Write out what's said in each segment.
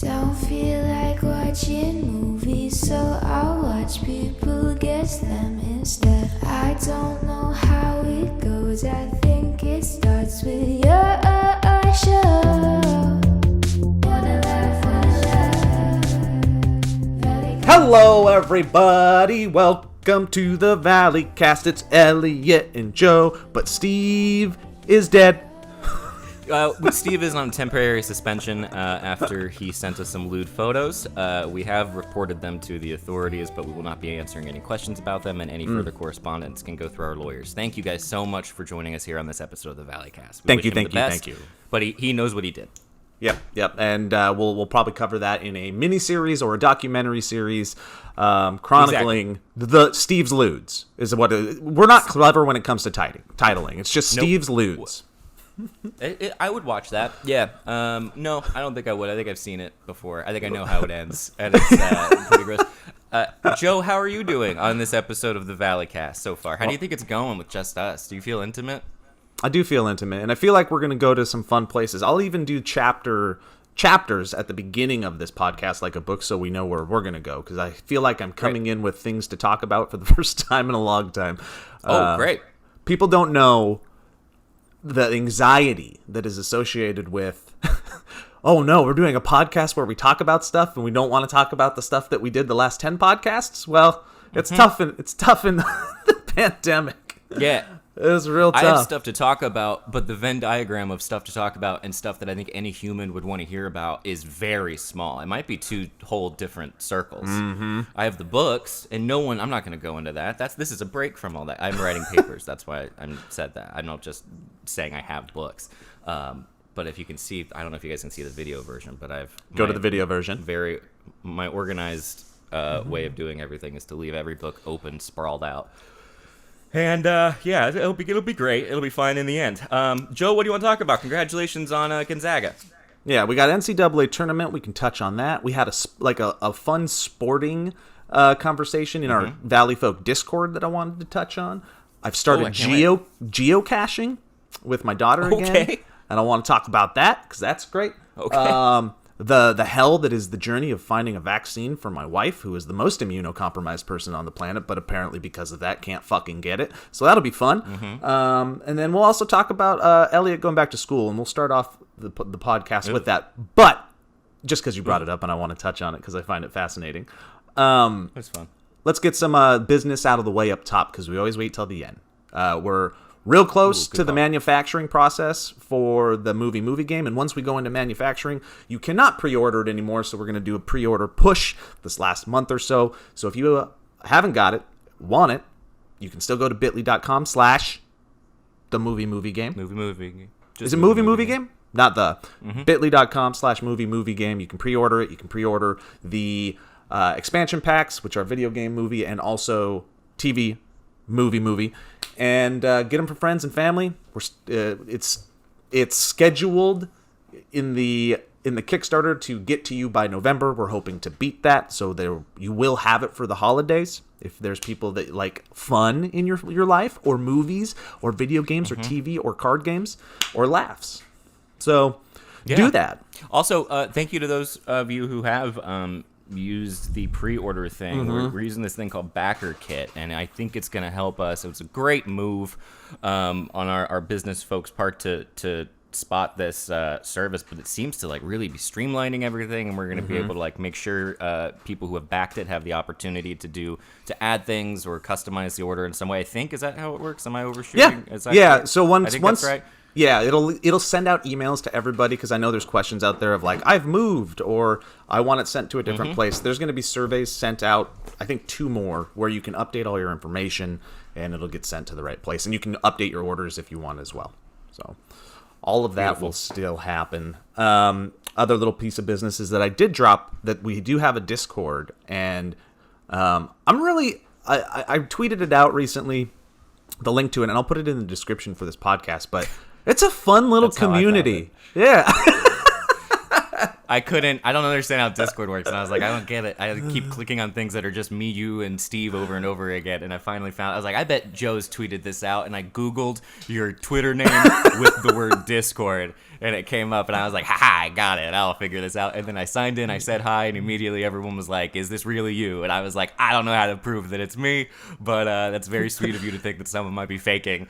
Don't feel like watching movies, so I'll watch people guess them instead. I don't know how it goes, I think it starts with your show. Hello everybody, welcome to the Valleycast. It's Elliott and Joe, but Steve is dead. Steve is on temporary suspension after he sent us some lewd photos. We have reported them to the authorities, but we will not be answering any questions about them, and any further correspondence can go through our lawyers. Thank you guys so much for joining us here on this episode of the Valleycast. Thank you. But he knows what he did. Yep, and we'll probably cover that in a mini-series or a documentary series chronicling the Steve's Lewds. Is what we're not clever when it comes to titling. It's just Steve's Lewds. I would watch that. Yeah. No, I don't think I would. I think I've seen it before. I think I know how it ends, and it's pretty gross. Joe, how are you doing on this episode of the Valleycast so far? How do you think it's going with just us? Do you feel intimate? I do feel intimate, and I feel like we're going to go to some fun places. I'll even do chapters at the beginning of this podcast, like a book, so we know where we're going to go, because I feel like I'm coming in with things to talk about for the first time in a long time. Great. People don't know the anxiety that is associated with, oh no, we're doing a podcast where we talk about stuff, and we don't want to talk about the stuff that we did the last 10 podcasts. Well, it's tough in the pandemic. Yeah. It was real tough. I have stuff to talk about, but the Venn diagram of stuff to talk about and stuff that I think any human would want to hear about is very small. It might be two whole different circles. Mm-hmm. I have the books, and I'm not going to go into that. This is a break from all that. I'm writing papers. That's why I said that. I'm not just saying I have books. But if you can see, I don't know if you guys can see the video version, but Go to the video version. My organized way of doing everything is to leave every book open, sprawled out. And, it'll be great. It'll be fine in the end. Joe, what do you want to talk about? Congratulations on Gonzaga. Yeah, we got NCAA tournament. We can touch on that. We had a fun sporting conversation in our Valleyfolk Discord that I wanted to touch on. I've started geocaching with my daughter again. And I want to talk about that because that's great. Okay. The hell that is the journey of finding a vaccine for my wife, who is the most immunocompromised person on the planet, but apparently because of that can't fucking get it. So that'll be fun. Mm-hmm. And then we'll also talk about Elliott going back to school, and we'll start off the podcast with that. But just because you brought it up and I want to touch on it because I find it fascinating. That's fun. Let's get some business out of the way up top because we always wait till the end. We're real close to the manufacturing process for the movie game, and once we go into manufacturing, you cannot pre-order it anymore, so we're going to do a pre-order push this last month or so. So if you haven't got it, want it, you can still go to bit.ly/the movie game. Is it movie game? Not the. bit.ly/movie game. You can pre-order it. You can pre-order the expansion packs, which are video game movie and also TV movie, and get them for friends and family. It's scheduled in the Kickstarter to get to you by November. We're hoping to beat that, so you will have it for the holidays. If there's people that like fun in your life, or movies, or video games, or TV, or card games, or laughs, so do that. Also, thank you to those of you who have used the pre-order thing. We're using this thing called Backer Kit, and I think it's going to help us. It was a great move on our business folks' part to spot this service, but it seems to really be streamlining everything, and we're going to be able to make sure people who have backed it have the opportunity to add things or customize the order in some way. I think, is that how it works? Am I overshooting? Yeah. So once that's right. Yeah, it'll send out emails to everybody because I know there's questions out there of I've moved or I want it sent to a different place. There's going to be surveys sent out, I think 2 more, where you can update all your information and it'll get sent to the right place. And you can update your orders if you want as well. So all of that will still happen. Other little piece of business is that I did drop that we do have a Discord, and I tweeted it out recently, the link to it, and I'll put it in the description for this podcast, but it's a fun little community. Yeah. I don't understand how Discord works. And I was like, I don't get it. I keep clicking on things that are just me, you, and Steve over and over again. And I finally found, I was like, I bet Joe's tweeted this out. And I Googled your Twitter name with the word Discord. And it came up, and I was like, haha, I got it. I'll figure this out. And then I signed in, I said hi, and immediately everyone was like, is this really you? And I was like, I don't know how to prove that it's me, but that's very sweet of you to think that someone might be faking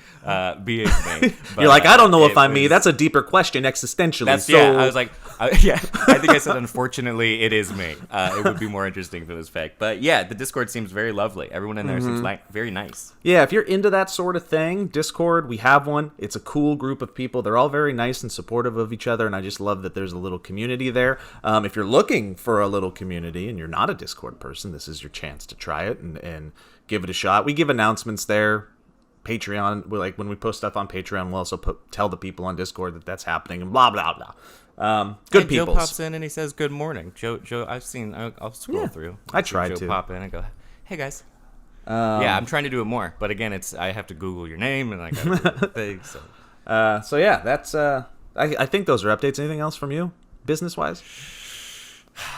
being me. But, you're like, I don't know if I'm me. That's a deeper question existentially. Yeah, I was like, I think I said, unfortunately, it is me. It would be more interesting if it was fake. But yeah, the Discord seems very lovely. Everyone in there seems like very nice. Yeah, if you're into that sort of thing, Discord, we have one. It's a cool group of people. They're all very nice and supportive of each other, and I just love that there's a little community there. If you're looking for a little community and you're not a Discord person, this is your chance to try it and give it a shot. We give announcements there. Patreon, like when we post stuff on Patreon, we'll also tell the people on Discord that that's happening and blah, blah, blah. Good people. Joe pops in and he says, good morning. Joe, I'll scroll through. I try Joe to. Pop in and go, hey guys. Yeah, I'm trying to do it more, but again, I have to Google your name and I got to do the thing. So yeah, that's I think those are updates. Anything else from you, business wise?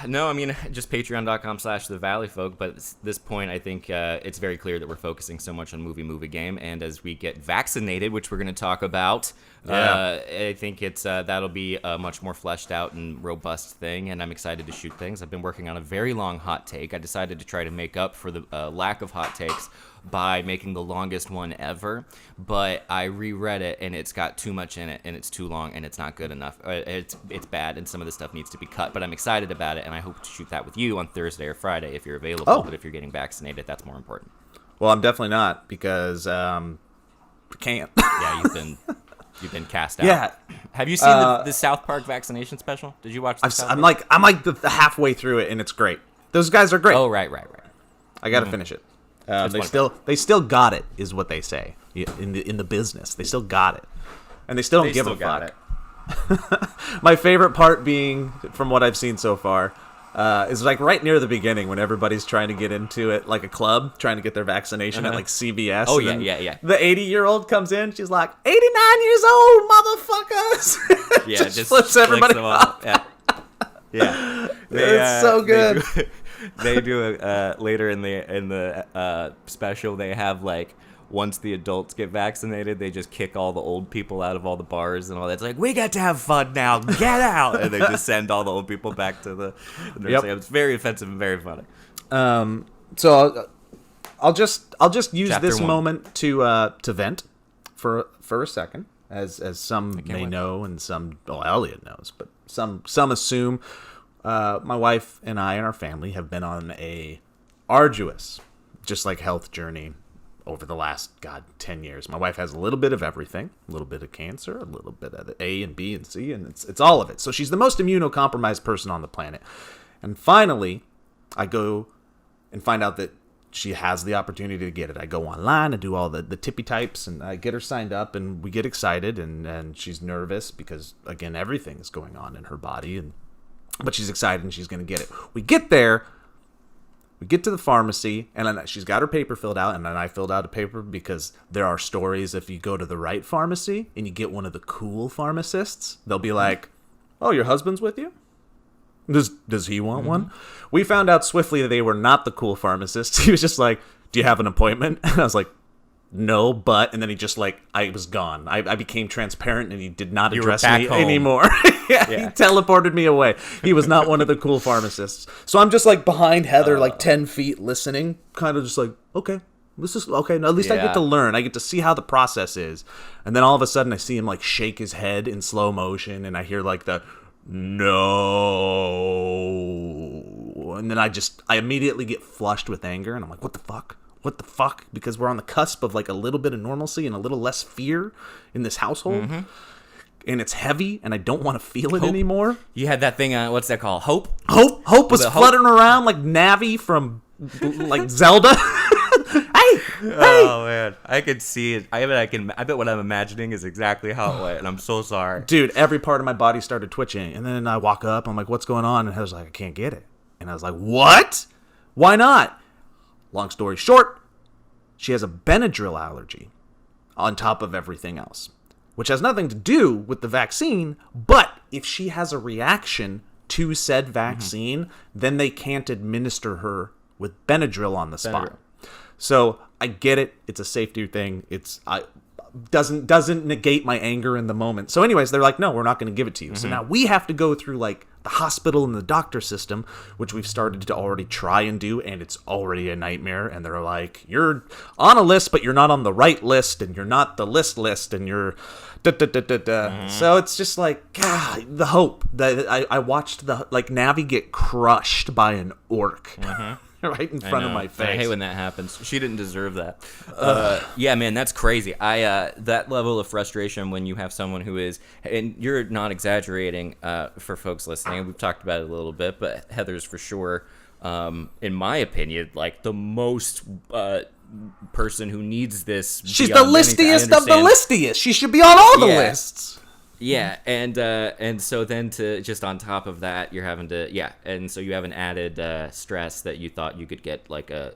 No, I mean, just patreon.com/the Valleyfolk. But at this point, I think it's very clear that we're focusing so much on movie game. And as we get vaccinated, which we're going to talk about, I think it's that'll be a much more fleshed out and robust thing. And I'm excited to shoot things. I've been working on a very long hot take. I decided to try to make up for the lack of hot takes by making the longest one ever, but I reread it and it's got too much in it and it's too long and it's not good enough. It's bad and some of the stuff needs to be cut, but I'm excited about it and I hope to shoot that with you on Thursday or Friday if you're available. But if you're getting vaccinated, that's more important. Well, I'm definitely not because I can't. Yeah, you've been cast out. Yeah. Have you seen the South Park vaccination special? Did you watch the I'm like the halfway through it and it's great. Those guys are great. Oh, right. I got to finish it. They still got it, is what they say in the business. They still got it, and they still don't give a fuck. My favorite part being, from what I've seen so far, is like right near the beginning when everybody's trying to get into it, like a club, trying to get their vaccination at like CVS. Oh yeah. The 80-year-old comes in, she's like, 89 years old, motherfuckers. Yeah, just flips everybody off. Yeah. It's so good. They do it later in the special. They have like once the adults get vaccinated, they just kick all the old people out of all the bars and all that. It's like, we get to have fun now, get out, and they just send all the old people back to the nursing home. It's very offensive and very funny. So I'll just use Chapter this 1. moment to vent for a second, as some may wait. know and some Elliott knows, but some assume. My wife and I and our family have been on a arduous, just like health journey over the last 10 years. My wife has a little bit of everything, a little bit of cancer, a little bit of the A and B and C, and it's all of it. So she's the most immunocompromised person on the planet. And finally, I go and find out that she has the opportunity to get it. I go online and do all the tippy types, and I get her signed up, and we get excited, and she's nervous because, again, everything is going on in her body, but she's excited and she's going to get it. We get there, we get to the pharmacy, and then she's got her paper filled out, and then I filled out a paper because there are stories if you go to the right pharmacy and you get one of the cool pharmacists, they'll be like, oh, your husband's with you? Does he want one? We found out swiftly that they were not the cool pharmacist. He was just like, do you have an appointment? And I was like, no, but, and then he just like, I was gone. I became transparent and he did not address me anymore. He teleported me away. He was not one of the cool pharmacists. So I'm just like behind Heather, like 10 feet listening, kind of just like, okay, this is okay. No, at least I get to learn. I get to see how the process is. And then all of a sudden I see him like shake his head in slow motion and I hear like the no. And then I immediately get flushed with anger and I'm like, what the fuck? What the fuck? Because we're on the cusp of like a little bit of normalcy and a little less fear in this household. And it's heavy and I don't want to feel it anymore. You had that thing, what's that called? Hope? Hope was fluttering around like Navi from like Zelda. Hey! Oh man, I could see it. I bet what I'm imagining is exactly how it went, and I'm so sorry. Dude, every part of my body started twitching. And then I walk up, I'm like, what's going on? And Heather's like, I can't get it. And I was like, what? Why not? Long story short, she has a Benadryl allergy on top of everything else, which has nothing to do with the vaccine. But if she has a reaction to said vaccine, then they can't administer her with Benadryl on the spot. So I get it. It's a safety thing. Doesn't negate my anger in the moment. So anyways, they're like, no, we're not going to give it to you. So now we have to go through like the hospital and the doctor system, which we've started to already try and do, and it's already a nightmare. And they're like, you're on a list, but you're not on the right list, and you're not the list, and you're So it's just like, God, the hope that I watched the Navi get crushed by an orc. Right in front of my face. I hate when that happens. She didn't deserve that. Yeah, man, that's crazy. That level of frustration when you have someone who is, and you're not exaggerating for folks listening. We've talked about it a little bit, but Heather's for sure, in my opinion, like the most person who needs this. She's the listiest of the listiest. She should be on all the lists. Yeah, and so then to just on top of that, you're having to and so you have an added stress that you thought you could get like a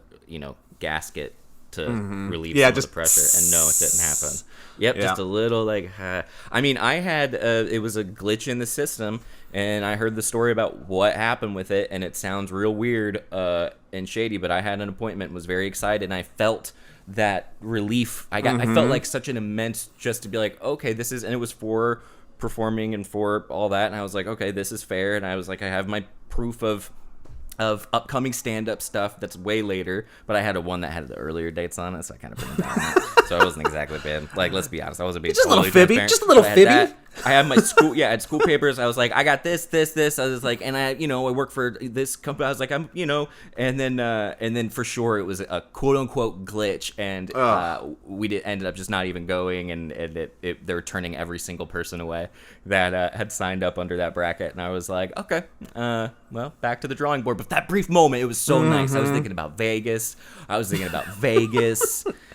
gasket to relieve some of the pressure, and no, it didn't happen. Yep, just a little like. I mean, I had it was a glitch in the system, and I heard the story about what happened with it, and it sounds real weird and shady. But I had an appointment, was very excited, and I felt that relief. I felt like such an immense just to be like, okay, this is, and it was for performing and for all that, and I was like, okay, this is fair, and I was like, I have my proof of upcoming stand-up stuff that's way later, but I had one that had the earlier dates on it, so I kind of put it down. So I wasn't exactly bad. Like, let's be honest, I wasn't being just totally a little fibby, just a little fibby. I had my school, I had school papers. I was like, I got this. I was like, and I work for this company. I was like, and then for sure it was a quote unquote glitch, and we ended up just not even going, and they were turning every single person away that had signed up under that bracket, and I was like, okay, well, back to the drawing board. But that brief moment, it was so nice. I was thinking about Vegas.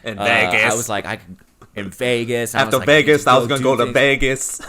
And Vegas. I was like, I could. In Vegas. After Vegas, I was going to go to Vegas.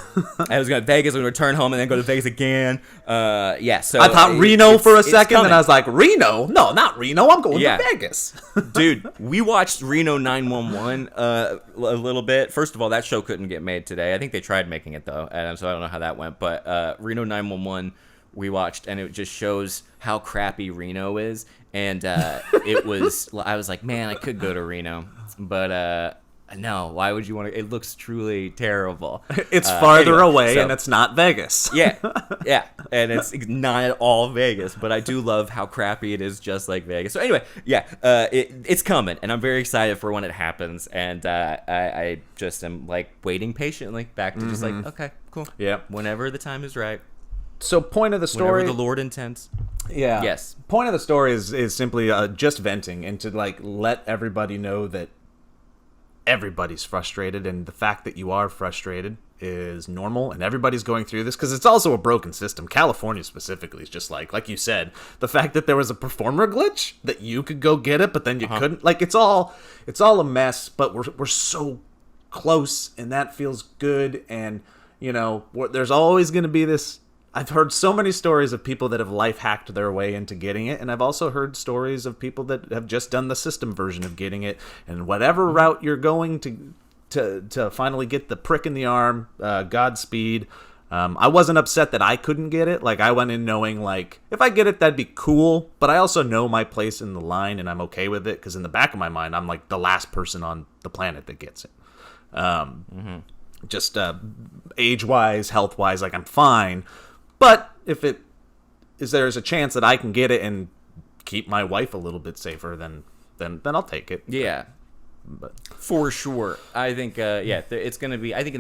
I was going to Vegas. I'm going to return home and then go to Vegas again. So I thought Reno for a second, and I was like, Reno? No, not Reno. I'm going to Vegas. Dude, we watched Reno 911 a little bit. First of all, that show couldn't get made today. I think they tried making it, though, and so I don't know how that went. But Reno 911, we watched, and it just shows how crappy Reno is. And I was like, man, I could go to Reno, but... no, why would you want to? It looks truly terrible. It's farther away, and it's not Vegas. yeah, and it's not at all Vegas, but I do love how crappy it is, just like Vegas. So anyway, it's coming, and I'm very excited for when it happens, and I just am like waiting patiently back to just like, okay, cool. Yeah. Whenever the time is right. So point of the story. Whenever the Lord intends. Yeah. Yes. Point of the story is simply just venting, and to like let everybody know that everybody's frustrated, and the fact that you are frustrated is normal, and everybody's going through this because it's also a broken system. California specifically is just like you said, the fact that there was a performer glitch that you could go get it, but then you couldn't. Like it's all a mess, but we're so close, and that feels good. And there's always going to be this. I've heard so many stories of people that have life hacked their way into getting it, and I've also heard stories of people that have just done the system version of getting it. And whatever route you're going to finally get the prick in the arm, Godspeed. I wasn't upset that I couldn't get it. Like I went in knowing like if I get it, that'd be cool. But I also know my place in the line, and I'm okay with it because in the back of my mind, I'm like the last person on the planet that gets it. Just age-wise, health-wise, like I'm fine. But if there's a chance that I can get it and keep my wife a little bit safer, then I'll take it. Yeah, but for sure. I think it's gonna be. I think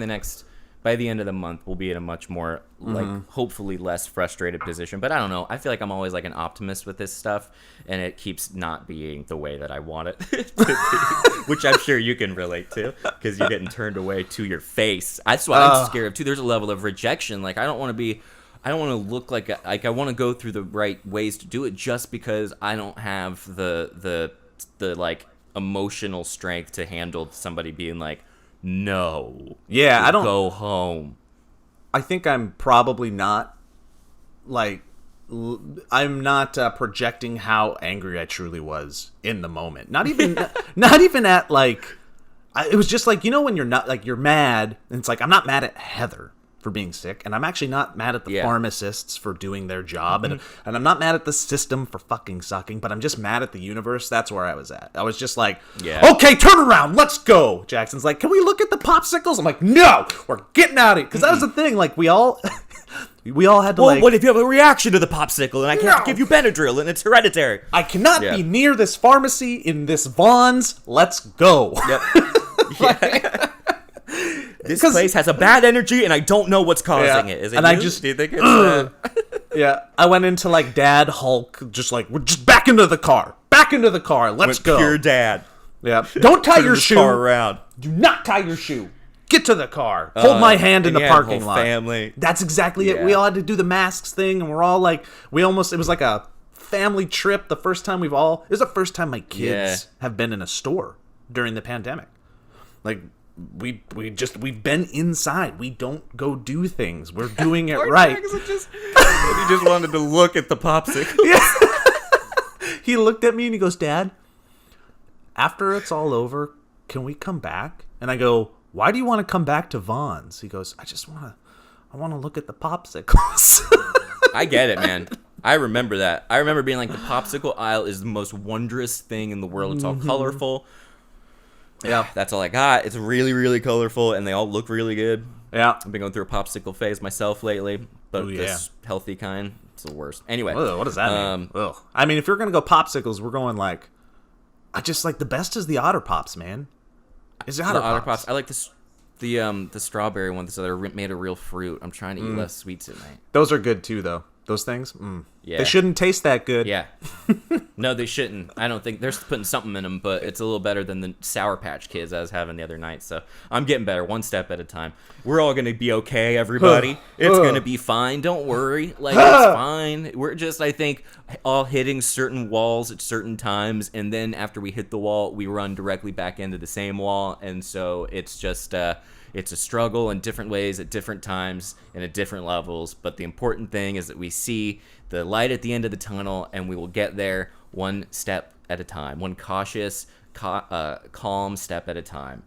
by the end of the month, we'll be in a much more like hopefully less frustrated position. But I don't know. I feel like I'm always like an optimist with this stuff, and it keeps not being the way that I want it to be, which I'm sure you can relate to because you're getting turned away to your face. That's what I'm scared of too. There's a level of rejection. Like I don't want to look like I want to go through the right ways to do it just because I don't have the like emotional strength to handle somebody being like, no, I don't go home. I think I'm probably not like I'm not projecting how angry I truly was in the moment. Not even at like it was just like when you're not like you're mad and it's like I'm not mad at Heather. for being sick, and I'm actually not mad at the Yeah. pharmacists for doing their job, and I'm not mad at the system for fucking sucking, but I'm just mad at the universe. That's where I was at. I was just like, okay, turn around, let's go. Jackson's like, can we look at the popsicles? I'm like, no, we're getting out of here. Because that was the thing, like, we all had to, Well, what if you have a reaction to the popsicle and I can't give you Benadryl and it's hereditary? I cannot be near this pharmacy in this Vaughn's. Let's go. Yep. This place has a bad energy and I don't know what's causing it. Is it and you? I just Do you think it's yeah, I went into like Dad Hulk, just like, we're just back into the car. Let's go. pure dad? Yeah. Don't tie your Turn this shoe. car around. Do not tie your shoe. Get to the car. Hold my hand in the parking whole lot. family. That's exactly it. Yeah. We all had to do the masks thing, and we're all like, it was like a family trip. The first time it was the first time my kids have been in a store during the pandemic. Like, we've been inside. We don't go do things. We're doing it right. He just wanted to look at the popsicle. He looked at me and he goes, Dad, after it's all over, can we come back? And I go, why do you want to come back to Vaughn's? He goes, I want to look at the popsicles. I get it, man. I remember that. I remember being like, the popsicle aisle is the most wondrous thing in the world. It's all colorful. Yeah. That's all I got. It's really, really colorful, and they all look really good. Yeah. I've been going through a popsicle phase myself lately, but Ooh, yeah. this healthy kind, it's the worst. Anyway. Ugh, what does that mean? Ugh. I mean, if you're going to go popsicles, we're going like, I just like the best is the Otter Pops, man. Is the Otter Pops. I like the strawberry ones that are made of real fruit. I'm trying to eat less sweets at night. Those are good too, though. Those things. Yeah. They shouldn't taste that good. Yeah. No, they shouldn't. I don't think they're putting something in them, but it's a little better than the Sour Patch Kids I was having the other night. So I'm getting better, one step at a time. We're all gonna be okay, everybody. It's gonna be fine. Don't worry. Like, it's fine. We're just, I think, all hitting certain walls at certain times, and then after we hit the wall, we run directly back into the same wall, and so it's just it's a struggle in different ways at different times and at different levels. But the important thing is that we see the light at the end of the tunnel, and we will get there one step at a time, one cautious, calm step at a time,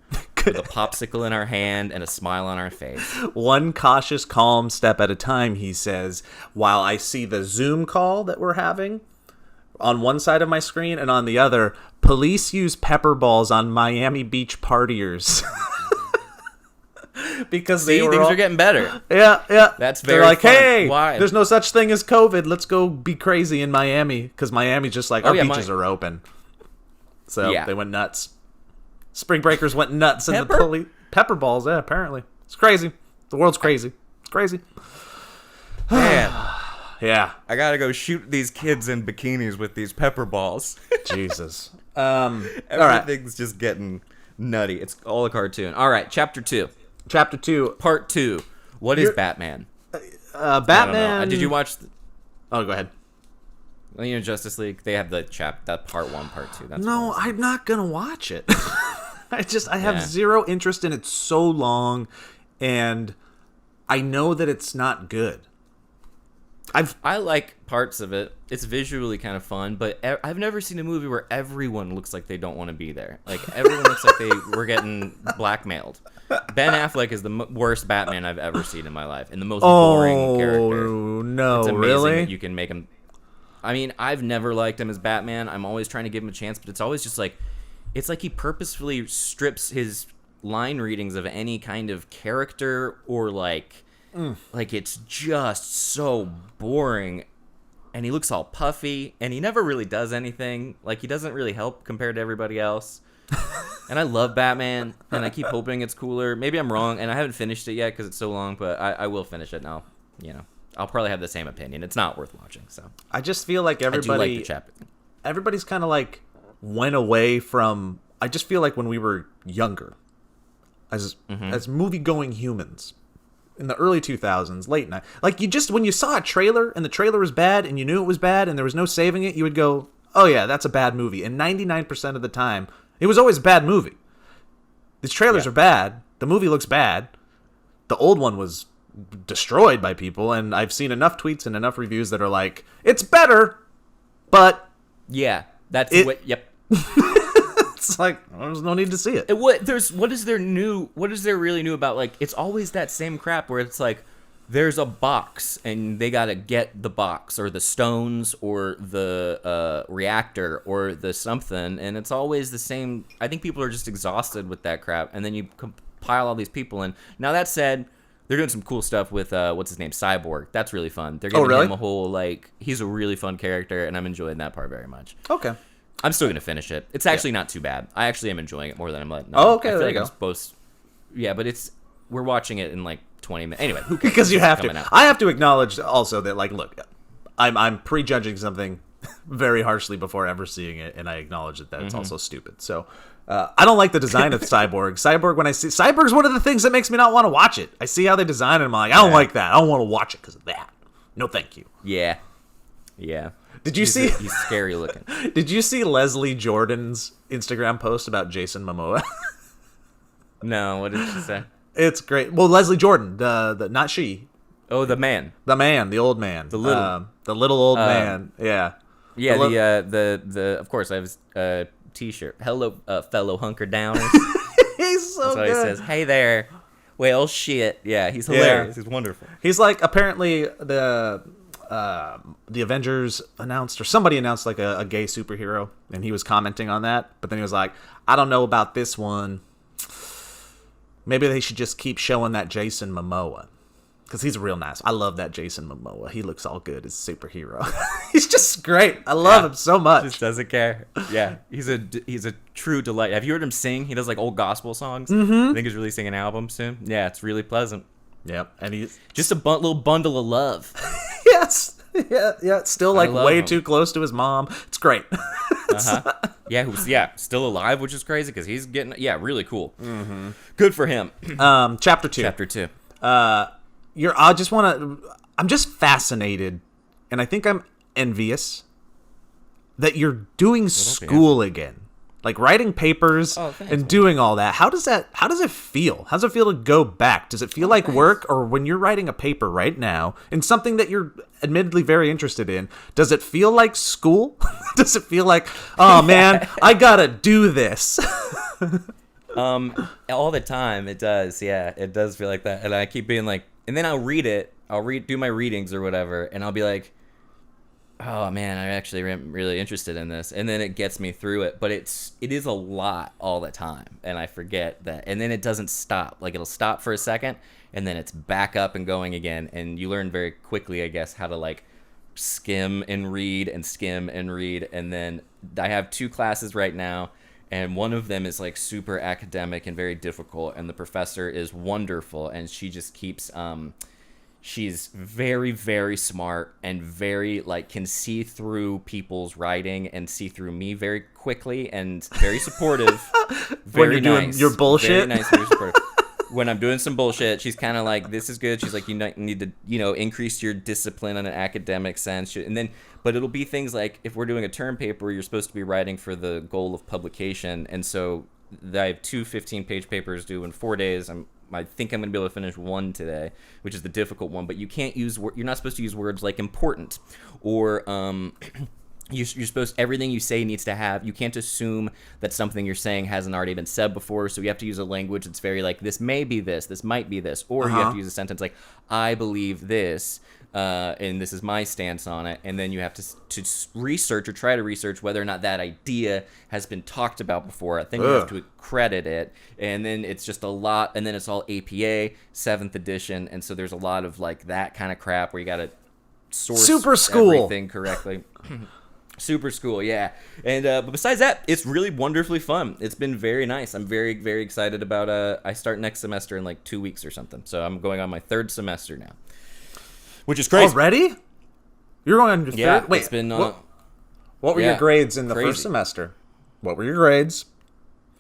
with a popsicle in our hand and a smile on our face. One cautious, calm step at a time, he says, while I see the Zoom call that we're having on one side of my screen, and on the other, police use pepper balls on Miami Beach partiers. Because See, things are getting better. Yeah. That's They're very like, fun. hey, Why? there's no such thing as COVID. Let's go be crazy in Miami. Because Miami's just like, our beaches are open. So they went nuts. Spring breakers went nuts. And the pepper balls, yeah, apparently. It's crazy. The world's crazy. It's crazy. Man, Yeah. I gotta go shoot these kids in bikinis with these pepper balls. Jesus. Everything's just getting nutty. It's all a cartoon. All right, chapter 2. Chapter 2. Part 2. What is Batman? Batman. I don't know. Did you watch... Oh, go ahead. Justice League? They have that part 1, part 2. That's No, what I'm not going to watch it. I have zero interest in it. So long, and I know that it's not good. I like parts of it. It's visually kind of fun, but I've never seen a movie where everyone looks like they don't want to be there. Like, everyone looks like they were getting blackmailed. Ben Affleck is the worst Batman I've ever seen in my life, and the most boring character. Oh, no, it's amazing really? that you can make him... I mean, I've never liked him as Batman. I'm always trying to give him a chance, but it's always just like... It's like he purposefully strips his line readings of any kind of character or, like... Like, it's just so boring, and he looks all puffy, and he never really does anything. Like, he doesn't really help compared to everybody else. And I love Batman, and I keep hoping it's cooler. Maybe I'm wrong, and I haven't finished it yet because it's so long, but I will finish it now. I'll probably have the same opinion. It's not worth watching. So I just feel like everybody... I do like the chapter. Everybody's kind of like went away from... I just feel like when we were younger, as movie-going humans... in the early 2000s, late night. Like, when you saw a trailer and the trailer was bad and you knew it was bad and there was no saving it, you would go, oh yeah, that's a bad movie. And 99% of the time, it was always a bad movie. These trailers are bad. The movie looks bad. The old one was destroyed by people, and I've seen enough tweets and enough reviews that are like, it's better, but... Yeah, that's It- what... Yep. It's like, there's no need to see it. What is there really new about, like, it's always that same crap where it's like there's a box and they gotta get the box or the stones or the reactor or the something, and it's always the same. I think people are just exhausted with that crap, and then you compile all these people in. Now that said, they're doing some cool stuff with what's his name, Cyborg. That's really fun. They're giving him a whole, like, he's a really fun character, and I'm enjoying that part very much. Okay. I'm still gonna finish it. It's actually not too bad. I actually am enjoying it more than I'm letting. Okay, I feel there like you I'm go. supposed. Yeah, but we're watching it in like 20 minutes. Anyway, who cares? Because you have Coming to. out. I have to acknowledge also that, like, look, I'm prejudging something very harshly before ever seeing it, and I acknowledge that it's also stupid. So I don't like the design of Cyborg. Cyborg's one of the things that makes me not want to watch it. I see how they design it, and I'm like, I don't like that. I don't want to watch it because of that. No, thank you. Yeah. Did you see? He's scary looking. Did you see Leslie Jordan's Instagram post about Jason Momoa? No, what did she say? It's great. Well, Leslie Jordan, the not she, Oh, the man. the old man, the little old man. Yeah. Yeah, the of course I have a T-shirt. Hello, fellow hunker downers. He's so That's what good. he says. Hey there. Well, shit. Yeah, he's hilarious. He's wonderful. He's like, apparently the Avengers announced, or somebody announced, like a gay superhero, and he was commenting on that. But then he was like, I don't know about this one. Maybe they should just keep showing that Jason Momoa. Because he's real nice. I love that Jason Momoa. He looks all good as a superhero. He's just great. I love him so much. Just doesn't care. Yeah, he's a true delight. Have you heard him sing? He does like old gospel songs. I think he's releasing an album soon. Yeah, it's really pleasant. Yep. And he's Just a little bundle of love. yes. Yeah. It's still like love way him. too close to his mom. It's great. Yeah, who's still alive, which is crazy because he's getting really cool. Good for him. Chapter 2. Chapter 2. I'm just fascinated, and I think I'm envious that you're doing school again. Like writing papers and doing all that. How does it feel? How does it feel to go back? Does it feel like work, or when you're writing a paper right now in something that you're admittedly very interested in, does it feel like school? Does it feel like, oh man, I gotta do this? All the time it does. Yeah, it does feel like that. And I keep being like, and then I'll read it. Do my readings or whatever, and I'll be like, oh man, I actually am really interested in this, and then it gets me through it. But it is a lot all the time, and I forget that. And then it doesn't stop. Like it'll stop for a second, and then it's back up and going again. And you learn very quickly, I guess, how to like skim and read and skim and read. And then I have 2 classes right now, and one of them is like super academic and very difficult, and the professor is wonderful, and she just keeps she's very, very smart and very like can see through people's writing and see through me very quickly, and very supportive. Very When you're doing your bullshit? Very nice, very supportive. When I'm doing some bullshit, she's kind of like, this is good. She's like, you need to, increase your discipline in an academic sense. And then, but it'll be things like, if we're doing a term paper, you're supposed to be writing for the goal of publication. And so I have 2 15-page papers due in 4 days. I think I'm going to be able to finish one today, which is the difficult one. But you can't you're not supposed to use words like important or, you're supposed, everything you say needs to have, you can't assume that something you're saying hasn't already been said before, so you have to use a language that's very like, this may be this might be this, or you have to use a sentence like, I believe this, and this is my stance on it, and then you have to research or try to research whether or not that idea has been talked about before. I think you have to credit it, and then it's just a lot, and then it's all APA, 7th edition, and so there's a lot of like that kind of crap where you gotta source Super school. everything correctly. Super school, yeah. And but besides that, it's really wonderfully fun. It's been very nice. I'm very, very excited about I start next semester in like 2 weeks or something. So I'm going on my 3rd semester now, which is crazy. Already? You're going on your 3rd? Yeah, Wait, it's been what were your grades in the first semester? What were your grades?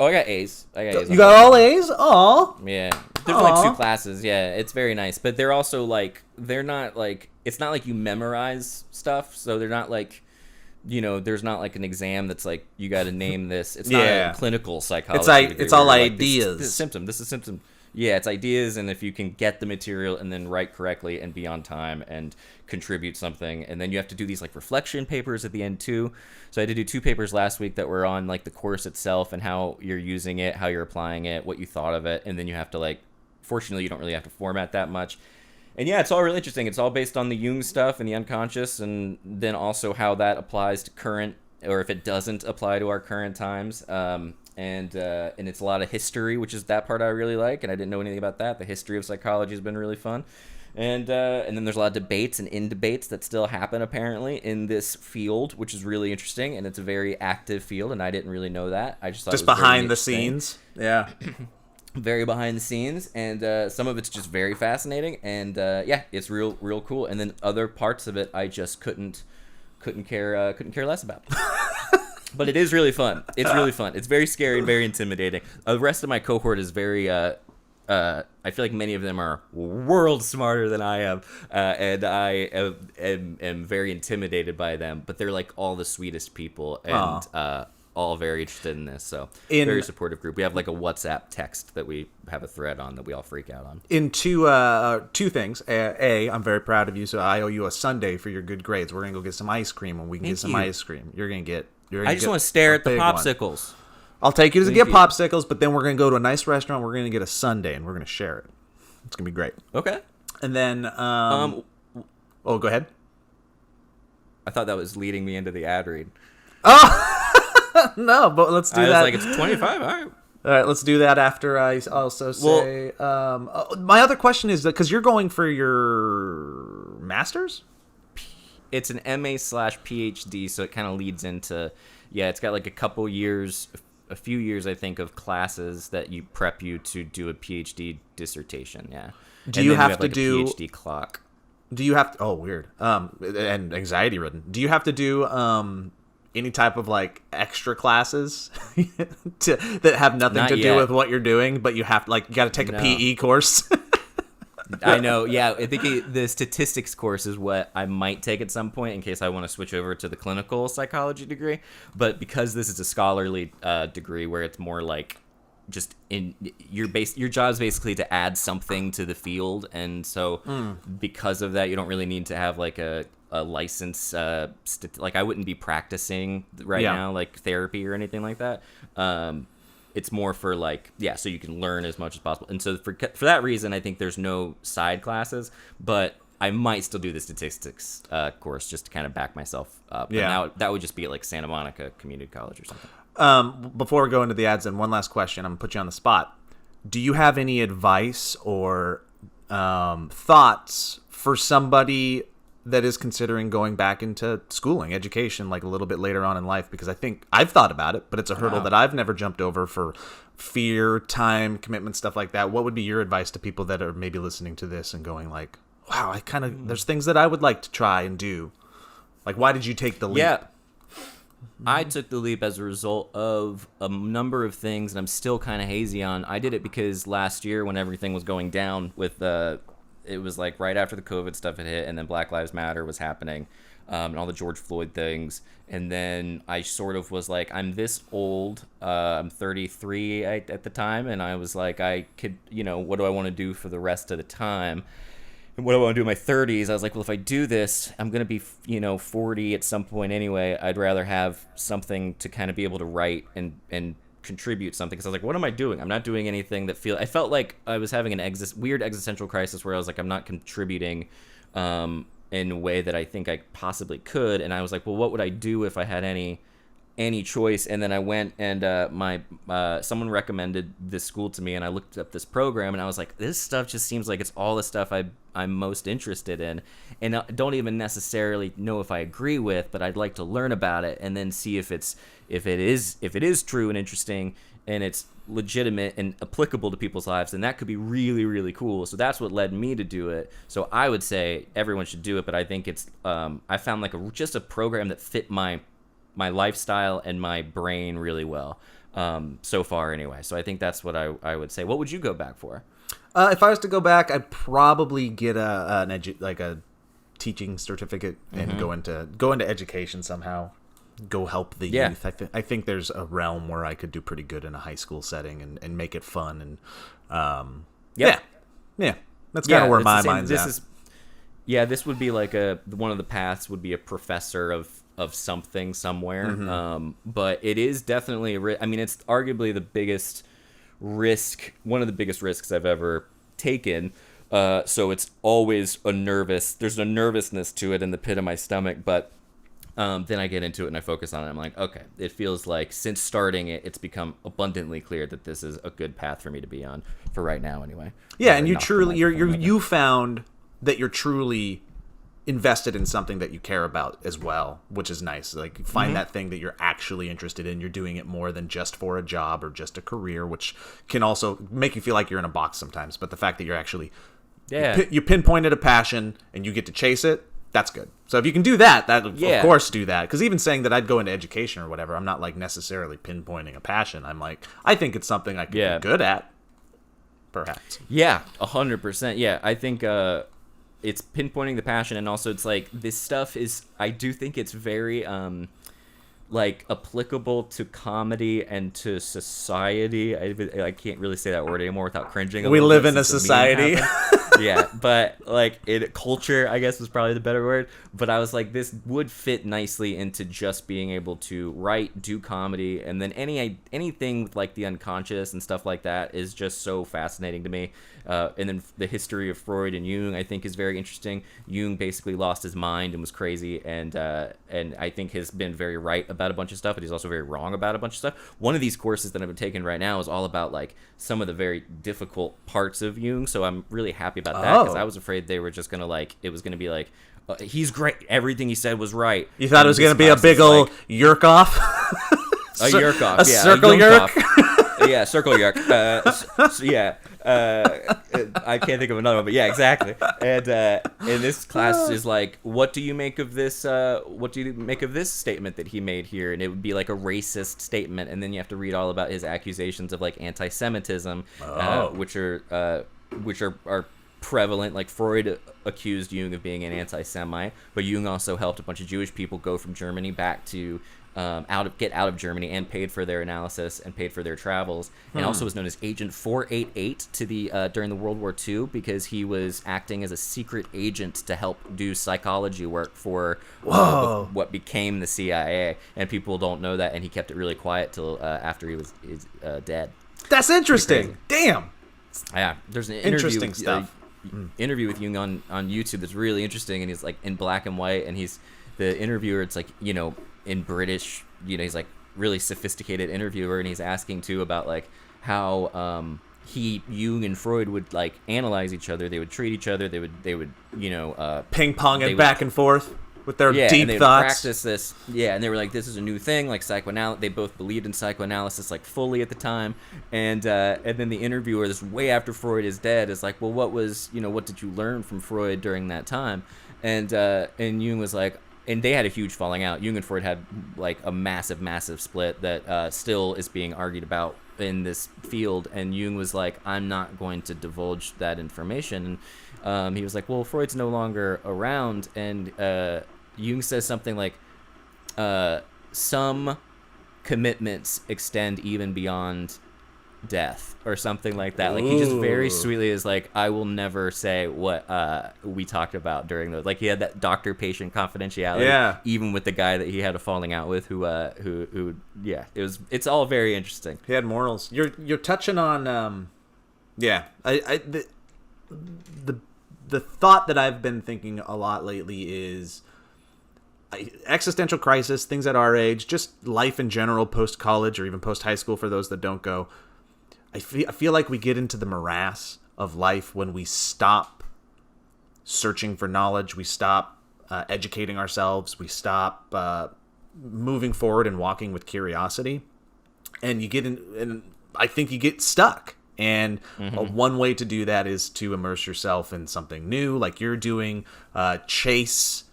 Oh, I got A's. You got all A's? Aw. Yeah. There's like 2 classes. Yeah, it's very nice. But they're also like, they're not like, it's not like you memorize stuff. So they're not like, there's not like an exam that's like, you got to name this. It's not a clinical psychology. It's all ideas. This is symptom. This is symptom. Yeah, it's ideas, and if you can get the material and then write correctly and be on time and contribute something, and then you have to do these like reflection papers at the end too. So I had to do 2 papers last week that were on like the course itself and how you're using it, how you're applying it, what you thought of it, and then you have to like, fortunately you don't really have to format that much. And yeah, it's all really interesting. It's all based on the Jung stuff and the unconscious, and then also how that applies to current, or if it doesn't apply to our current times. And it's a lot of history, which is that part I really like, and I didn't know anything about that. The history of psychology has been really fun. And then there's a lot of debates and in-debates that still happen, apparently, in this field, which is really interesting, and it's a very active field, and I didn't really know that. I just thought Just it was behind very the scenes. Yeah. very behind the scenes, and some of it's just very fascinating, and yeah, it's real cool. And then other parts of it I just couldn't care less about. But it is really fun. It's really fun. It's very scary and very intimidating. The rest of my cohort is very I feel like many of them are worlds smarter than I am, and I am very intimidated by them, but they're like all the sweetest people, and all very interested in this, so very supportive group. We have like a WhatsApp text that we have a thread on that we all freak out on. In two things. I'm very proud of you, so I owe you a sundae for your good grades. We're gonna go get some ice cream, and we can get some ice cream. You're gonna get. I just want to stare at the popsicles. I'll take you to get popsicles, but then we're gonna go to a nice restaurant. We're gonna get a sundae, and we're gonna share it. It's gonna be great. Okay. And then, oh, go ahead. I thought that was leading me into the ad read. Oh, no, but let's do that. I was like, it's 25. All right. All right, let's do that after I also say. My other question is that because you're going for your master's. It's an MA/PhD, so it kind of leads into, it's got like a few years, I think, of classes that you prep you to do a PhD dissertation. Yeah. Do you have to like do a PhD clock? Do you have to? Oh, weird. And anxiety ridden. Do you have to do any type of like extra classes that have nothing to do with what you're doing, but you have you got to take a PE course? I know, yeah. I think the statistics course is what I might take at some point in case I want to switch over to the clinical psychology degree. But because this is a scholarly degree where it's more like just your job's basically to add something to the field, and so because of that, you don't really need to have like a license. Like I wouldn't be practicing right now, like therapy or anything like that. It's more for like, so you can learn as much as possible. And so for that reason, I think there's no side classes, but I might still do the statistics course just to kind of back myself up. Yeah. And that would just be at like Santa Monica Community College or something. Before we go into the ads, and one last question, I'm going to put you on the spot. Do you have any advice or thoughts for somebody that is considering going back into schooling, education, like a little bit later on in life? Because I think I've thought about it, but it's a hurdle that I've never jumped over for fear, time, commitment, stuff like that. What would be your advice to people that are maybe listening to this and going like, wow, there's things that I would like to try and do. Like, why did you take the leap? Yeah. I took the leap as a result of a number of things, and I'm still kind of hazy on. I did it because last year when everything was going down with it was like right after the COVID stuff had hit, and then Black Lives Matter was happening, and all the George Floyd things. And then I sort of was like, I'm this old, I'm 33 at the time, and I was like, I could, what do I want to do for the rest of the time? And what do I want to do in my 30s? I was like, well, if I do this, I'm going to be, 40 at some point anyway. I'd rather have something to kind of be able to write and contribute something, because I was like, what am I doing? I'm not doing anything that I felt like I was having an weird existential crisis where I was like, I'm not contributing in a way that I think I possibly could. And I was like, well, what would I do if I had any choice? And then I went and someone recommended this school to me, and I looked up this program, and I was like, this stuff just seems like it's all the stuff I'm most interested in, and I don't even necessarily know if I agree with, but I'd like to learn about it and then see if it is true and interesting and it's legitimate and applicable to people's lives, and that could be really, really cool. So that's what led me to do it. So I would say everyone should do it, but I think it's I found like just a program that fit my lifestyle and my brain really well so far anyway. So I think that's what I would say. What would you go back for? If I was to go back, I'd probably get a teaching certificate and go into education somehow. Go help the youth. I think there's a realm where I could do pretty good in a high school setting and make it fun. And Yep. Yeah. That's kind of where it's my the same. mind's at. This would be like one of the paths would be a professor of something somewhere. Mm-hmm. But it is definitely I mean, it's arguably the biggest risk, one of the biggest risks I've ever taken. So it's always there's a nervousness to it in the pit of my stomach, but then I get into it and I focus on it. I'm like, okay, it feels like since starting it, it's become abundantly clear that this is a good path for me to be on for right now, anyway. Yeah, and you found that you're truly invested in something that you care about as well, which is nice. Like, find that thing that you're actually interested in. You're doing it more than just for a job or just a career, which can also make you feel like you're in a box sometimes. But the fact that you're actually you pinpointed a passion and you get to chase it, that's good. So if you can do that, of course do that. Because even saying that I'd go into education or whatever, I'm not like necessarily pinpointing a passion. I'm like, I think it's something I could be good at, perhaps. Yeah, 100%. Yeah, I think it's pinpointing the passion, and also it's like this stuff is, I do think it's very like applicable to comedy and to society. I can't really say that word anymore without cringing. We live in a society. Yeah, but like culture, I guess, was probably the better word. But I was like, this would fit nicely into just being able to write, do comedy, and then anything with like the unconscious and stuff like that is just so fascinating to me. And then the history of Freud and Jung, I think, is very interesting. Jung basically lost his mind and was crazy, and I think has been very right about a bunch of stuff, but he's also very wrong about a bunch of stuff. One of these courses that I've been taking right now is all about like some of the very difficult parts of Jung, so I'm really happy about that, because I was afraid they were just gonna like, it was gonna be like, he's great, everything he said was right. You thought it was gonna be a big old yerk off? A yerk off, a circle yerk. Yeah, circle yerk. I can't think of another one, but yeah, exactly. And this class is like, what do you make of this? What do you make of this statement that he made here? And it would be like a racist statement, and then you have to read all about his accusations of like anti-Semitism, which are prevalent. Like Freud accused Jung of being an anti-Semite, but Jung also helped a bunch of Jewish people go from Germany back to get out of Germany, and paid for their analysis and paid for their travels, and also was known as Agent 488 to the during the World War II, because he was acting as a secret agent to help do psychology work for what became the CIA, and people don't know that, and he kept it really quiet till after he was dead. That's interesting. Damn. Yeah, there's an interesting stuff. Interview with Jung on YouTube that's really interesting, and he's like in black and white, and he's the interviewer. It's like, you know, in British, you know, he's like really sophisticated interviewer, and he's asking too about like how Jung and Freud would like analyze each other. They would treat each other. They would you know ping pong and back and forth with their deep and they thoughts. Would practice this, and they were like, this is a new thing, like psychoanalysis. They both believed in psychoanalysis like fully at the time, and then the interviewer, this way after Freud is dead, is like, well, what did you learn from Freud during that time? And Jung was like, and they had a huge falling out. Jung and Freud had like a massive split that still is being argued about in this field. And Jung was like, I'm not going to divulge that information. And he was like, well, Freud's no longer around. And Jung says something like, some commitments extend even beyond death, or something like that. Like, he just very sweetly is like, I will never say what we talked about during those. Like, he had that doctor-patient confidentiality, even with the guy that he had a falling out with, who it's all very interesting. He had morals. You're touching on the thought that I've been thinking a lot lately is existential crisis, things at our age, just life in general, post-college or even post-high school for those that don't go. I feel like we get into the morass of life when we stop searching for knowledge, we stop educating ourselves, we stop moving forward and walking with curiosity, and you get in, and I think you get stuck. And one way to do that is to immerse yourself in something new, like you're doing. Chase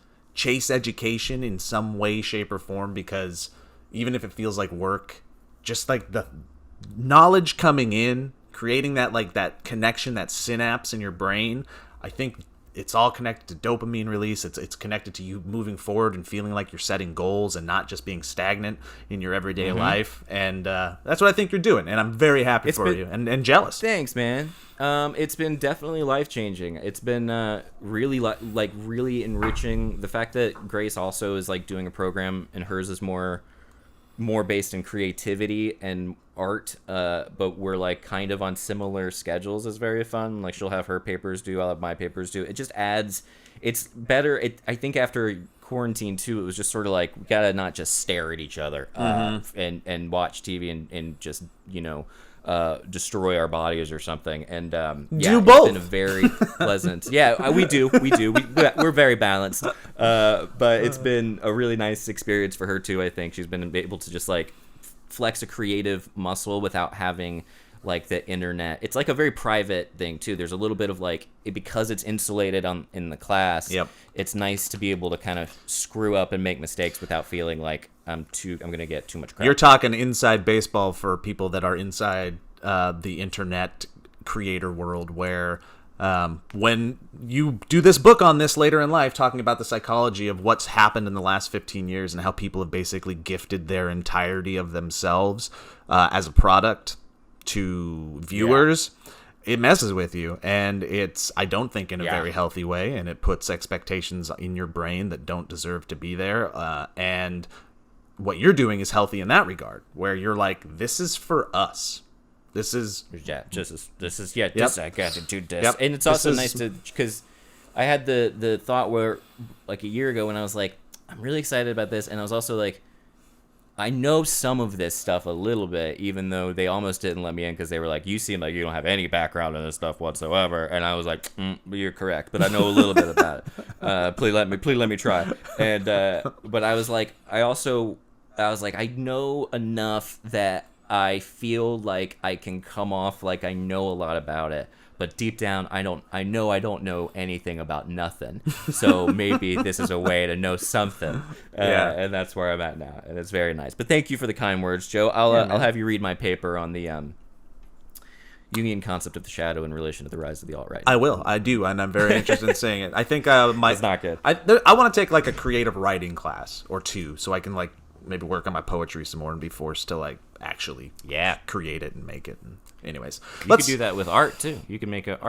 education in some way, shape, or form, because even if it feels like work, just like the knowledge coming in, creating that, like, that connection, that synapse in your brain, I think it's all connected to dopamine release. It's connected to you moving forward and feeling like you're setting goals and not just being stagnant in your everyday life. And that's what I think you're doing. And I'm very happy for you and jealous. Thanks, man. It's been definitely life-changing. It's been really really enriching. The fact that Grace also is like doing a program and hers is more based in creativity and art, but we're like kind of on similar schedules is very fun. Like she'll have her papers due, I'll have my papers due. It just adds, it's better. I think after quarantine too, it was just sort of like we gotta not just stare at each other and watch TV and just destroy our bodies or something. And do both. It's been a very pleasant. Yeah, we do. We're very balanced. But it's been a really nice experience for her too. I think she's been able to just like flex a creative muscle without having like the internet. It's like a very private thing too. There's a little bit of like because it's insulated in the class. Yep. It's nice to be able to kind of screw up and make mistakes without feeling like I'm gonna get too much credit. You're talking inside baseball for people that are inside the internet creator world, where when you do this book on this later in life, talking about the psychology of what's happened in the last 15 years and how people have basically gifted their entirety of themselves as a product to viewers, it messes with you. And it's, I don't think, in a very healthy way, and it puts expectations in your brain that don't deserve to be there. And what you're doing is healthy in that regard, where you're like, this is for us. This is I got to do this. And it's also nice to, because I had the thought where like a year ago when I was like, I'm really excited about this, and I was also like, I know some of this stuff a little bit, even though they almost didn't let me in because they were like, you seem like you don't have any background in this stuff whatsoever. And I was like, you're correct, but I know a little bit about it. Please let me try. And but I was like, I know enough that I feel like I can come off like I know a lot about it, but deep down I don't know anything about nothing. So maybe this is a way to know something. And that's where I'm at now, and it's very nice. But thank you for the kind words, Joe. I'll have you read my paper on the Jungian concept of the shadow in relation to the rise of the alt-right. I will. I do, and I'm very interested in saying it. I think it's not good. I want to take like a creative writing class or two, so I can like maybe work on my poetry some more and be forced to like actually create it and make it. And anyways, you could do that with art too. You can make it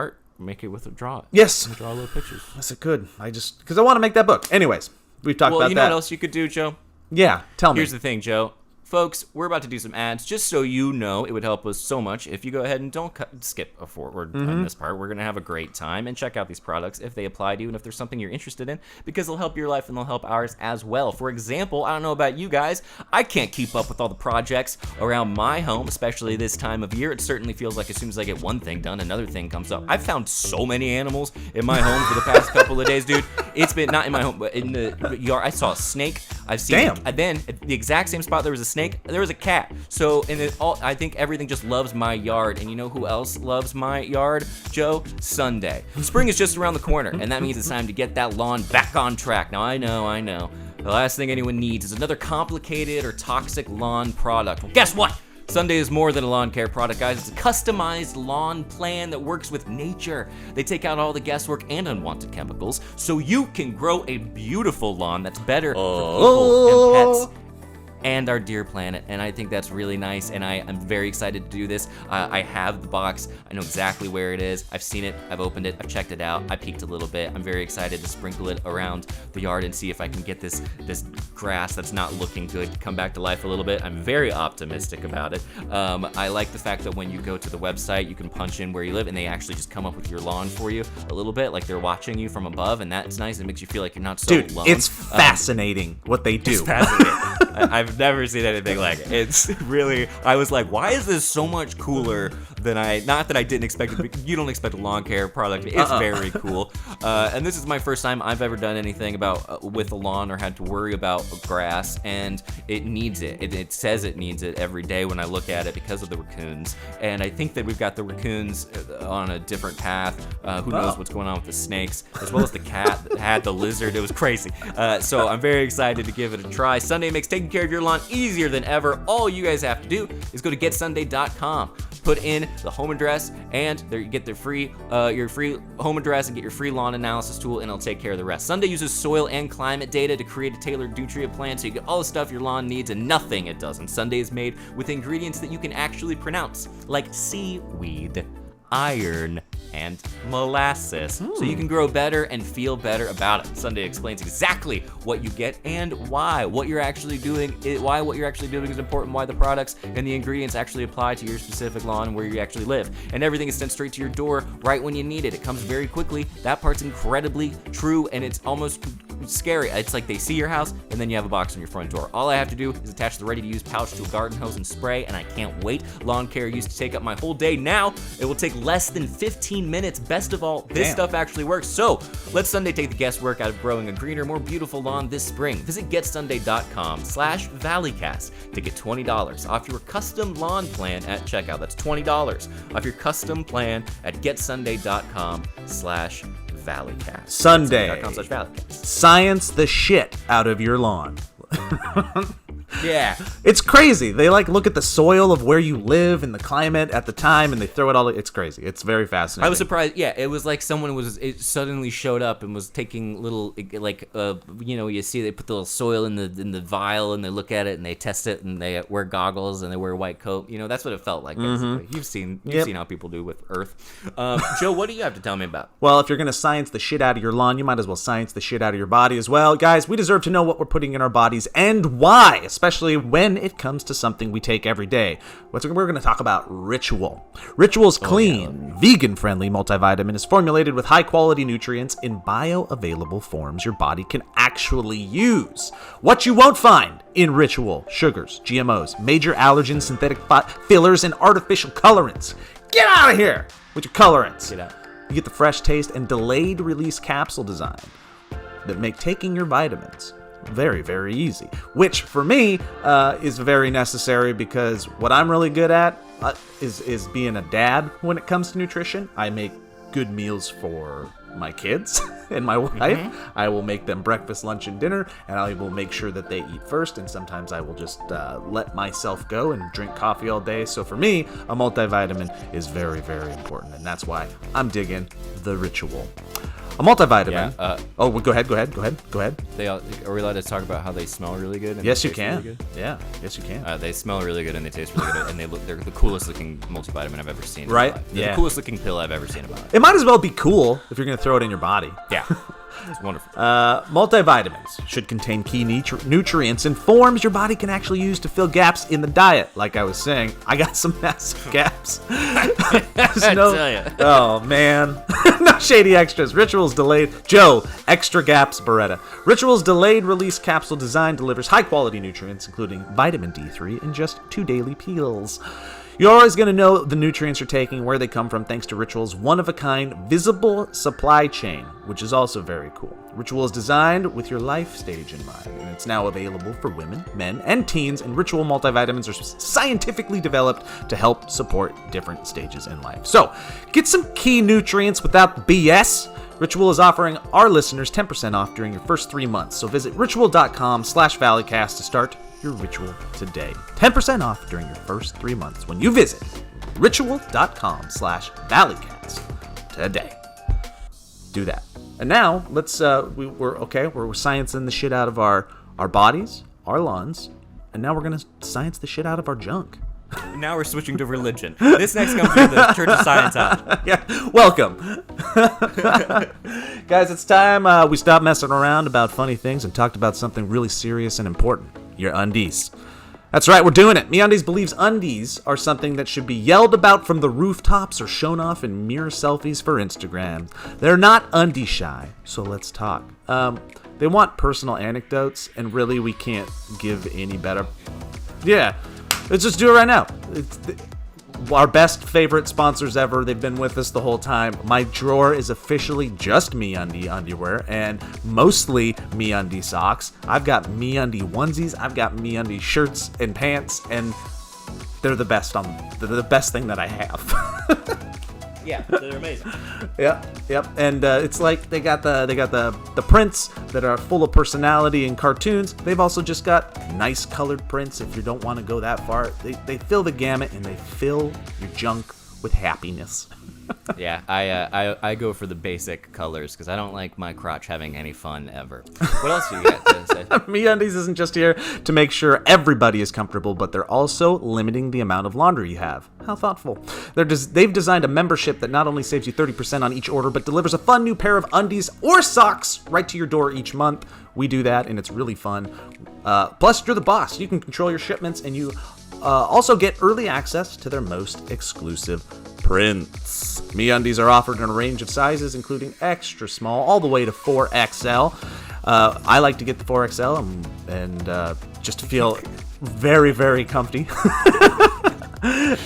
with a draw. Yes, draw little pictures. Yes, it could. Because I want to make that book. Anyways, we've talked about that. Well, you know what else you could do, Joe? Yeah, tell me. Here's the thing, Joe. Folks, we're about to do some ads. Just so you know, it would help us so much if you go ahead and don't skip a forward on this part. We're going to have a great time and check out these products if they apply to you and if there's something you're interested in, because they'll help your life and they'll help ours as well. For example, I don't know about you guys, I can't keep up with all the projects around my home, especially this time of year. It certainly feels like as soon as I get one thing done, another thing comes up. I've found so many animals in my home for the past couple of days, dude. It's been not in my home, but in the yard. I saw a snake. I've seen then at the exact same spot there was a snake, there was a cat. So I think everything just loves my yard. And you know who else loves my yard, Joe? Sunday. Spring is just around the corner, and that means it's time to get that lawn back on track. Now I know. The last thing anyone needs is another complicated or toxic lawn product. Well, guess what? Sunday is more than a lawn care product, guys. It's a customized lawn plan that works with nature. They take out all the guesswork and unwanted chemicals so you can grow a beautiful lawn that's better for people and pets and our dear planet. And I think that's really nice, and I am very excited to do this. I have the box. I know exactly where it is. I've seen it. I've opened it. I've checked it out. I peeked a little bit. I'm very excited to sprinkle it around the yard and see if I can get this grass that's not looking good come back to life a little bit. I'm very optimistic about it. I like the fact that when you go to the website, you can punch in where you live, and they actually just come up with your lawn for you a little bit, like they're watching you from above, and that's nice. It makes you feel like you're not so alone. Dude, it's fascinating what they do. It's fascinating. I've never seen anything like it. It's really, I was like, why is this so much cooler than not that I didn't expect it, but you don't expect a lawn care product. It's very cool. And this is my first time I've ever done anything with a lawn or had to worry about grass, and it needs it. It says it needs it every day when I look at it because of the raccoons. And I think that we've got the raccoons on a different path. Who knows what's going on with the snakes, as well as the cat that had the lizard. It was crazy. So I'm very excited to give it a try. Sunday makes taking care of your lawn easier than ever. All you guys have to do is go to getsunday.com. put in the home address, and there you get their free your free home address and get your free lawn analysis tool, and it'll take care of the rest. Sunday uses soil and climate data to create a tailored nutrient plan, so you get all the stuff your lawn needs and nothing it doesn't. Sunday is made with ingredients that you can actually pronounce, like seaweed, iron, and molasses, so you can grow better and feel better about it. Sunday explains exactly what you get and why. What you're actually doing is important, why the products and the ingredients actually apply to your specific lawn and where you actually live. And everything is sent straight to your door right when you need it. It comes very quickly. That part's incredibly true, and it's almost scary. It's like they see your house and then you have a box on your front door. All I have to do is attach the ready-to-use pouch to a garden hose and spray, and I can't wait. Lawn care used to take up my whole day. Now it will take less than 15 minutes. Best of all, this stuff actually works. So let Sunday take the guesswork out of growing a greener, more beautiful lawn this spring. Visit getsunday.com/Valleycast to get $20 off your custom lawn plan at checkout. That's $20 off your custom plan at getsunday.com/Valleycast. Sunday. getsunday.com/Valleycast. Science the shit out of your lawn. Yeah. It's crazy. They look at the soil of where you live and the climate at the time, and they throw it all. It's crazy. It's very fascinating. I was surprised. Yeah, it was like it suddenly showed up and was taking little, you see they put the little soil in the vial, and they look at it and they test it, and they wear goggles and they wear a white coat. That's what it felt like. Basically. You've seen how people do with Earth. Joe, what do you have to tell me about? Well, if you're gonna science the shit out of your lawn, you might as well science the shit out of your body as well, guys. We deserve to know what we're putting in our bodies and why, especially when it comes to something we take every day. We're going to talk about Ritual. Ritual's clean, vegan-friendly multivitamin is formulated with high-quality nutrients in bioavailable forms your body can actually use. What you won't find in Ritual: sugars, GMOs, major allergens, synthetic fillers, and artificial colorants. Get out of here with your colorants. Get out. You get the fresh taste and delayed release capsule design that make taking your vitamins very, very easy, which for me is very necessary, because what I'm really good at is being a dad when it comes to nutrition. I make good meals for my kids and my wife. I will make them breakfast, lunch, and dinner, and I will make sure that they eat first, and sometimes I will just let myself go and drink coffee all day. So for me, a multivitamin is very, very important, and that's why I'm digging the Ritual. A multivitamin. Yeah, go ahead. Are we allowed to talk about how they smell really good? And Yes, you taste can. really good? Yeah, yes, you can. They smell really good and they taste really good, and they're the coolest looking multivitamin I've ever seen. In my Right? life. They're Yeah. the coolest looking pill I've ever seen in my life. It might as well be cool if you're going to throw it in your body. Yeah. It's wonderful. Multivitamins should contain key nutrients and forms your body can actually use to fill gaps in the diet. Like I was saying, I got some massive gaps. tell ya. Oh, man. No shady extras. Ritual's delayed. Joe, extra gaps, Beretta. Ritual's delayed release capsule design delivers high quality nutrients, including vitamin D3, in just 2 daily pills. You're always going to know the nutrients you're taking, where they come from, thanks to Ritual's one-of-a-kind visible supply chain, which is also very cool. Ritual is designed with your life stage in mind, and it's now available for women, men, and teens, and Ritual multivitamins are scientifically developed to help support different stages in life. So, get some key nutrients without the BS. Ritual is offering our listeners 10% off during your first 3 months, so visit ritual.com/Valleycast to start your Ritual today. 10% off during your first 3 months when you visit ritual.com/Valleycast today. Do that. And now let's we're sciencing the shit out of our bodies, our lawns, and now we're gonna science the shit out of our junk. Now we're switching to religion. This next comes from the Church of Scientology. Yeah, welcome. Guys, it's time we stopped messing around about funny things and talked about something really serious and important: your undies. That's right, we're doing it. MeUndies believes undies are something that should be yelled about from the rooftops or shown off in mirror selfies for Instagram. They're not undie shy, so let's talk. They want personal anecdotes, and really we can't give any better. Yeah, let's just do it right now. Our best favorite sponsors ever. They've been with us the whole time. My drawer is officially just MeUndie underwear and mostly MeUndie socks. I've got MeUndie onesies. I've got MeUndie shirts and pants, and they're the best thing that I have. Yeah, they're amazing. Yep. And it's like they got the prints that are full of personality and cartoons. They've also just got nice colored prints if you don't want to go that far. They fill the gamut and they fill your junk with happiness. Yeah, I go for the basic colors because I don't like my crotch having any fun ever. What else do you got to say? MeUndies isn't just here to make sure everybody is comfortable, but they're also limiting the amount of laundry you have. How thoughtful. They've designed a membership that not only saves you 30% on each order, but delivers a fun new pair of undies or socks right to your door each month. We do that, and it's really fun. Plus, you're the boss. You can control your shipments, and you also get early access to their most exclusive prints. MeUndies are offered in a range of sizes, including extra small all the way to 4XL. I like to get the 4XL and just to feel very, very comfy.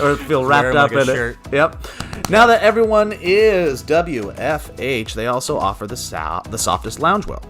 Or feel wrapped up in it. Yep. Now that everyone is WFH, they also offer the softest loungewear.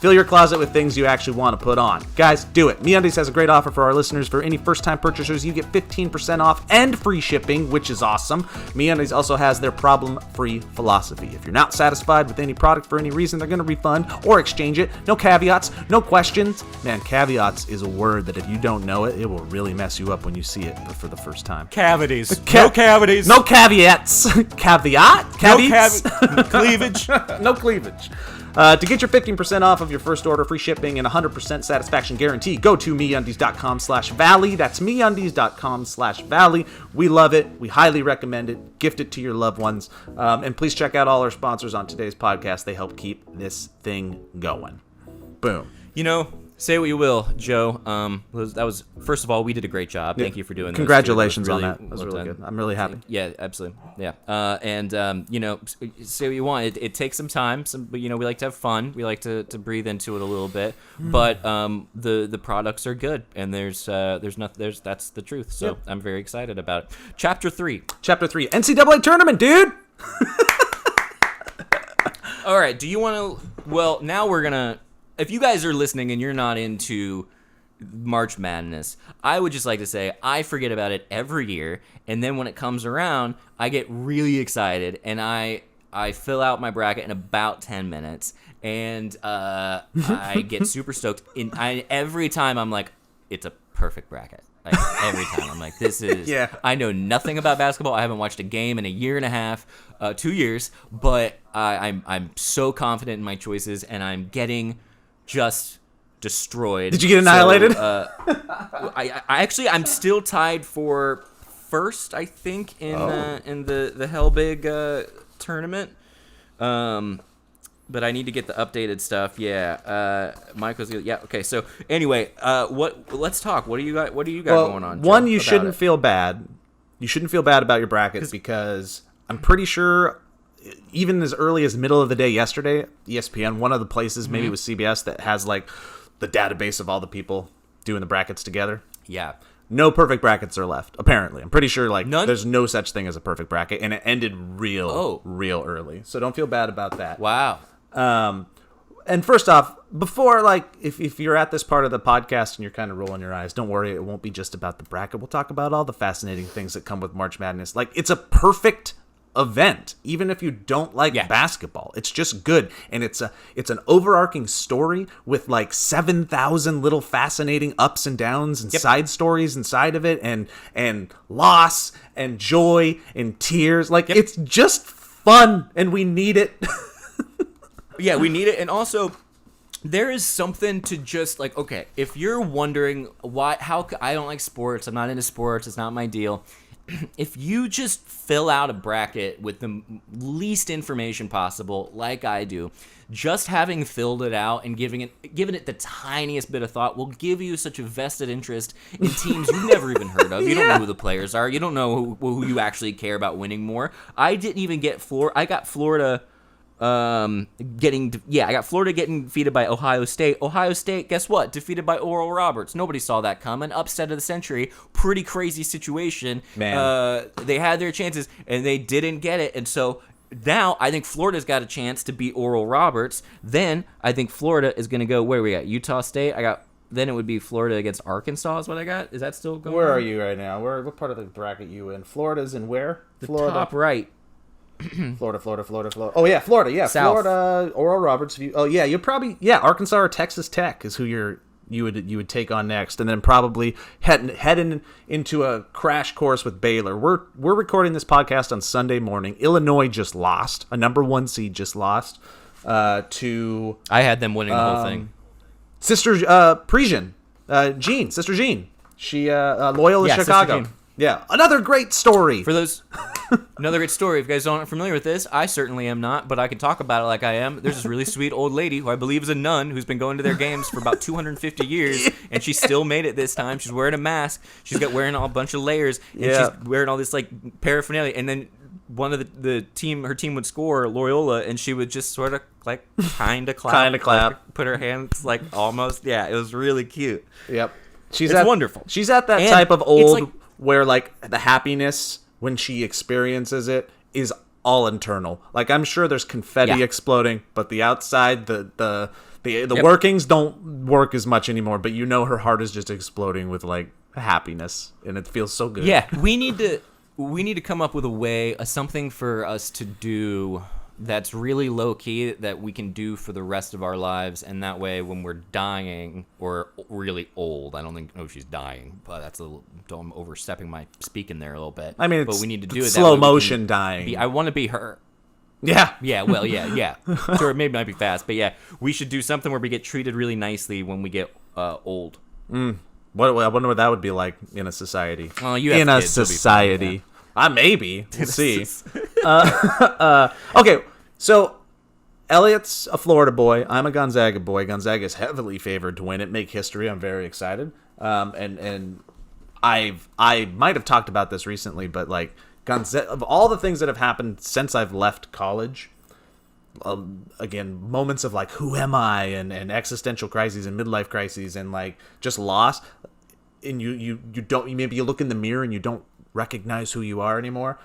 Fill your closet with things you actually want to put on. Guys, do it. MeUndies has a great offer for our listeners. For any first-time purchasers, you get 15% off and free shipping, which is awesome. MeUndies also has their problem-free philosophy. If you're not satisfied with any product for any reason, they're going to refund or exchange it. No caveats, no questions. Man, caveats is a word that if you don't know it, it will really mess you up when you see it for the first time. Cavities. No cavities. No caveats. Caveat? Caveats? No cleavage. No cleavage. To get your 15% off of your first order, free shipping, and 100% satisfaction guarantee, go to MeUndies.com/Valley. That's MeUndies.com/Valley. We love it. We highly recommend it. Gift it to your loved ones. And please check out all our sponsors on today's podcast. They help keep this thing going. Boom. Say what you will, Joe. That was, first of all, we did a great job. Thank you for doing Congratulations this. on that. That was really good. I'm really happy. Yeah, absolutely. Yeah. Say what you want. It takes some time. But we like to have fun. We like to breathe into it a little bit. But the products are good, and that's the truth. So yep. I'm very excited about it. Chapter 3, NCAA tournament, dude. All right. Do you want to? Well, now we're gonna. If you guys are listening and you're not into March Madness, I would just like to say I forget about it every year, and then when it comes around, I get really excited, and I fill out my bracket in about 10 minutes, and I get super stoked. Every time I'm like, it's a perfect bracket. Like every time I'm like, this is. Yeah. I know nothing about basketball. I haven't watched a game in a year and a half, 2 years, but I'm so confident in my choices, and I'm getting just destroyed. Did you get annihilated? So, I'm still tied for first, I think, in the Hellbig tournament. But I need to get the updated stuff. Yeah. Michael's yeah. Okay. So anyway, let's talk. What do you got going on? One, you shouldn't feel bad. You shouldn't feel bad about your brackets because I'm pretty sure even as early as middle of the day yesterday, ESPN, one of the places, maybe it was CBS, that has like the database of all the people doing the brackets together. Yeah. No perfect brackets are left, apparently. I'm pretty sure None? There's no such thing as a perfect bracket, and it ended real early. So don't feel bad about that. Wow. And first off, before, if you're at this part of the podcast and you're kind of rolling your eyes, don't worry, it won't be just about the bracket. We'll talk about all the fascinating things that come with March Madness. It's a perfect event, even if you don't like basketball. It's just good, and it's an overarching story with 7,000 little fascinating ups and downs and side stories inside of it, and loss and joy and tears. It's just fun, and we need it. Yeah, we need it. And also, there is something to just okay, if you're wondering how I don't like sports, I'm not into sports, it's not my deal. If you just fill out a bracket with the least information possible, like I do, just having filled it out and giving it the tiniest bit of thought will give you such a vested interest in teams you've never even heard of. You don't know who the players are. You don't know who you actually care about winning more. I didn't even get Florida. I got Florida getting defeated by Ohio State. Ohio State, guess what? Defeated by Oral Roberts. Nobody saw that coming. Upset of the century. Pretty crazy situation. Man. They had their chances and they didn't get it. And so now I think Florida's got a chance to beat Oral Roberts. Then I think Florida is going to go, where are we at? Utah State. I got then it would be Florida against Arkansas is what I got. Is that still going Where on? are you right now? What part of the bracket you in? Florida's in where? The Florida. top right. Florida. Oh yeah, Florida. Yeah, South. Florida. Oral Roberts. You're probably Arkansas or Texas Tech is who you would take on next, and then probably heading into a crash course with Baylor. We're recording this podcast on Sunday morning. Illinois just lost. A number 1 seed just lost to I had them winning the whole thing. Sister Parisian, Sister Jean. She Loyola Yeah, Sister Chicago. Jean. Yeah, another great story. For those, another great story. If you guys aren't familiar with this, I certainly am not, but I can talk about it like I am. There's this really sweet old lady who I believe is a nun who's been going to their games for about 250 years, and she still made it this time. She's wearing a mask. She's wearing a bunch of layers, and she's wearing all this like paraphernalia. And then one of her team would score Loyola, and she would just sort of like kind of clap, like, put her hands like almost. Yeah, it was really cute. Yep, It's wonderful. She's at that And type of it's old like- where like the happiness when she experiences it is all internal. Like I'm sure there's confetti Yeah. exploding, but the outside, the workings don't work as much anymore. But you know her heart is just exploding with like happiness, and it feels so good. Yeah, we need to come up with a way, something for us to do that's really low key that we can do for the rest of our lives, and that way when we're dying or really old, I don't know if she's dying, but that's I'm overstepping my speaking there a little bit. I mean, but we need to do it slow that way motion dying. I want to be her. Yeah. Yeah, well, yeah. Sure, maybe not be fast, but yeah, we should do something where we get treated really nicely when we get old. What I wonder what that would be like in a society. Well, you have in a kids, it'll be fun, society. Maybe. We'll see. Okay, so Elliott's a Florida boy. I'm a Gonzaga boy. Gonzaga is heavily favored to win it, make history. I'm very excited. And I might have talked about this recently, but like Gonzaga, of all the things that have happened since I've left college, again, moments of like who am I and existential crises and midlife crises and like just loss, and you maybe you look in the mirror and you don't recognize who you are anymore.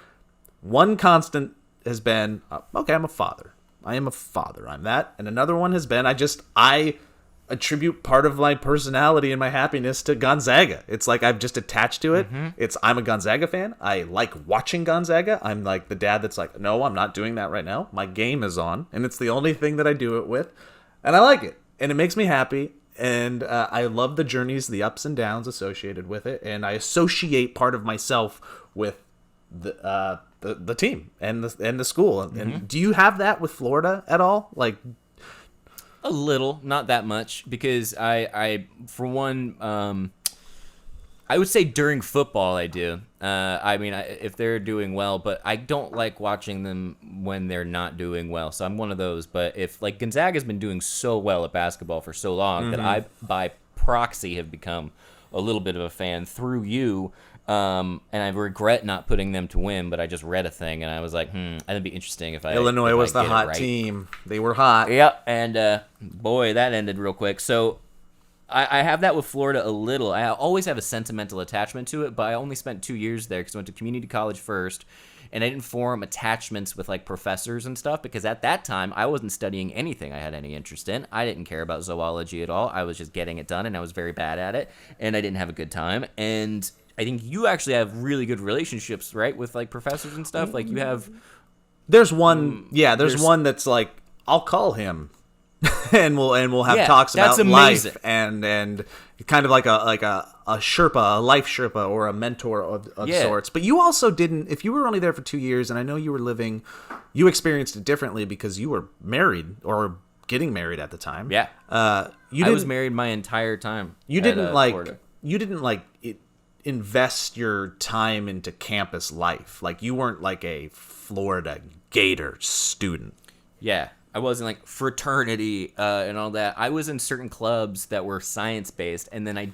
One constant has been okay, I'm a father. I am a father. I'm that. And another one has been I attribute part of my personality and my happiness to Gonzaga. It's like I've just attached to it. I'm a Gonzaga fan. I like watching Gonzaga. I'm like the dad that's like, no, I'm not doing that right now. My game is on, and it's the only thing that I do it with, and I like it, and it makes me happy. And I love the journeys, the ups and downs associated with it, and I associate part of myself with the team and the school. And do you have that with Florida at all? Like A little, not that much, because I for one, I would say during football I do. I mean, if they're doing well, but I don't like watching them when they're not doing well. So I'm one of those. But if like Gonzaga's been doing so well at basketball for so long that I, by proxy, have become a little bit of a fan through you. And I regret not putting them to win, but I just read a thing and I was like, that'd be interesting if Illinois was the get it hot right. team. They were hot. Yep, and boy, that ended real quick. So I have that with Florida a little. I always have a sentimental attachment to it, but I only spent 2 years there because I went to community college first, and I didn't form attachments with like professors and stuff because at that time I wasn't studying anything I had any interest in. I didn't care about zoology at all. I was just getting it done, and I was very bad at it, and I didn't have a good time. And I think you actually have really good relationships, right, with like professors and stuff. Like you have. There's one. There's one that's like I'll call him. and we'll have talks about amazing. life and kind of like a Sherpa, a life Sherpa, or a mentor of sorts. But you also didn't. If you were only there for 2 years, and I know you were living, you experienced it differently because you were married or getting married at the time. Yeah, I was married my entire time. You didn't like. Florida. You didn't like invest your time into campus life. Like you weren't like a Florida Gator student. Yeah. I wasn't like fraternity and all that. I was in certain clubs that were science based, and then I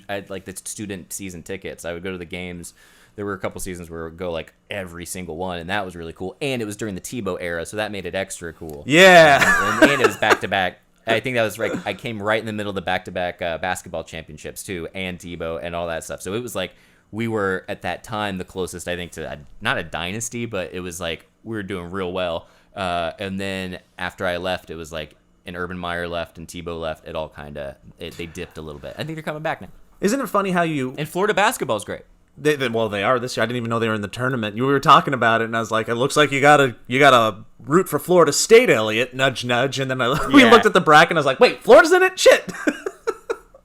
had like the student season tickets. I would go to the games. There were a couple seasons where I would go like every single one, and that was really cool. And it was during the Tebow era, so that made it extra cool. Yeah, and it was back to back. I think that was right. I came right in the middle of the back to back basketball championships too, and Tebow and all that stuff. So it was like we were at that time the closest I think to not a dynasty, but it was like we were doing real well. And then after I left, it was like and Urban Meyer left and Tebow left, it all kind of they dipped a little bit. I think they're coming back now. Isn't it funny how you... And Florida basketball's great. They are this year. I didn't even know they were in the tournament. We were talking about it, and I was like, "It looks like you gotta root for Florida State, Elliott." Nudge, nudge. And then we looked at the bracket, and I was like, "Wait, Florida's in it? Shit!"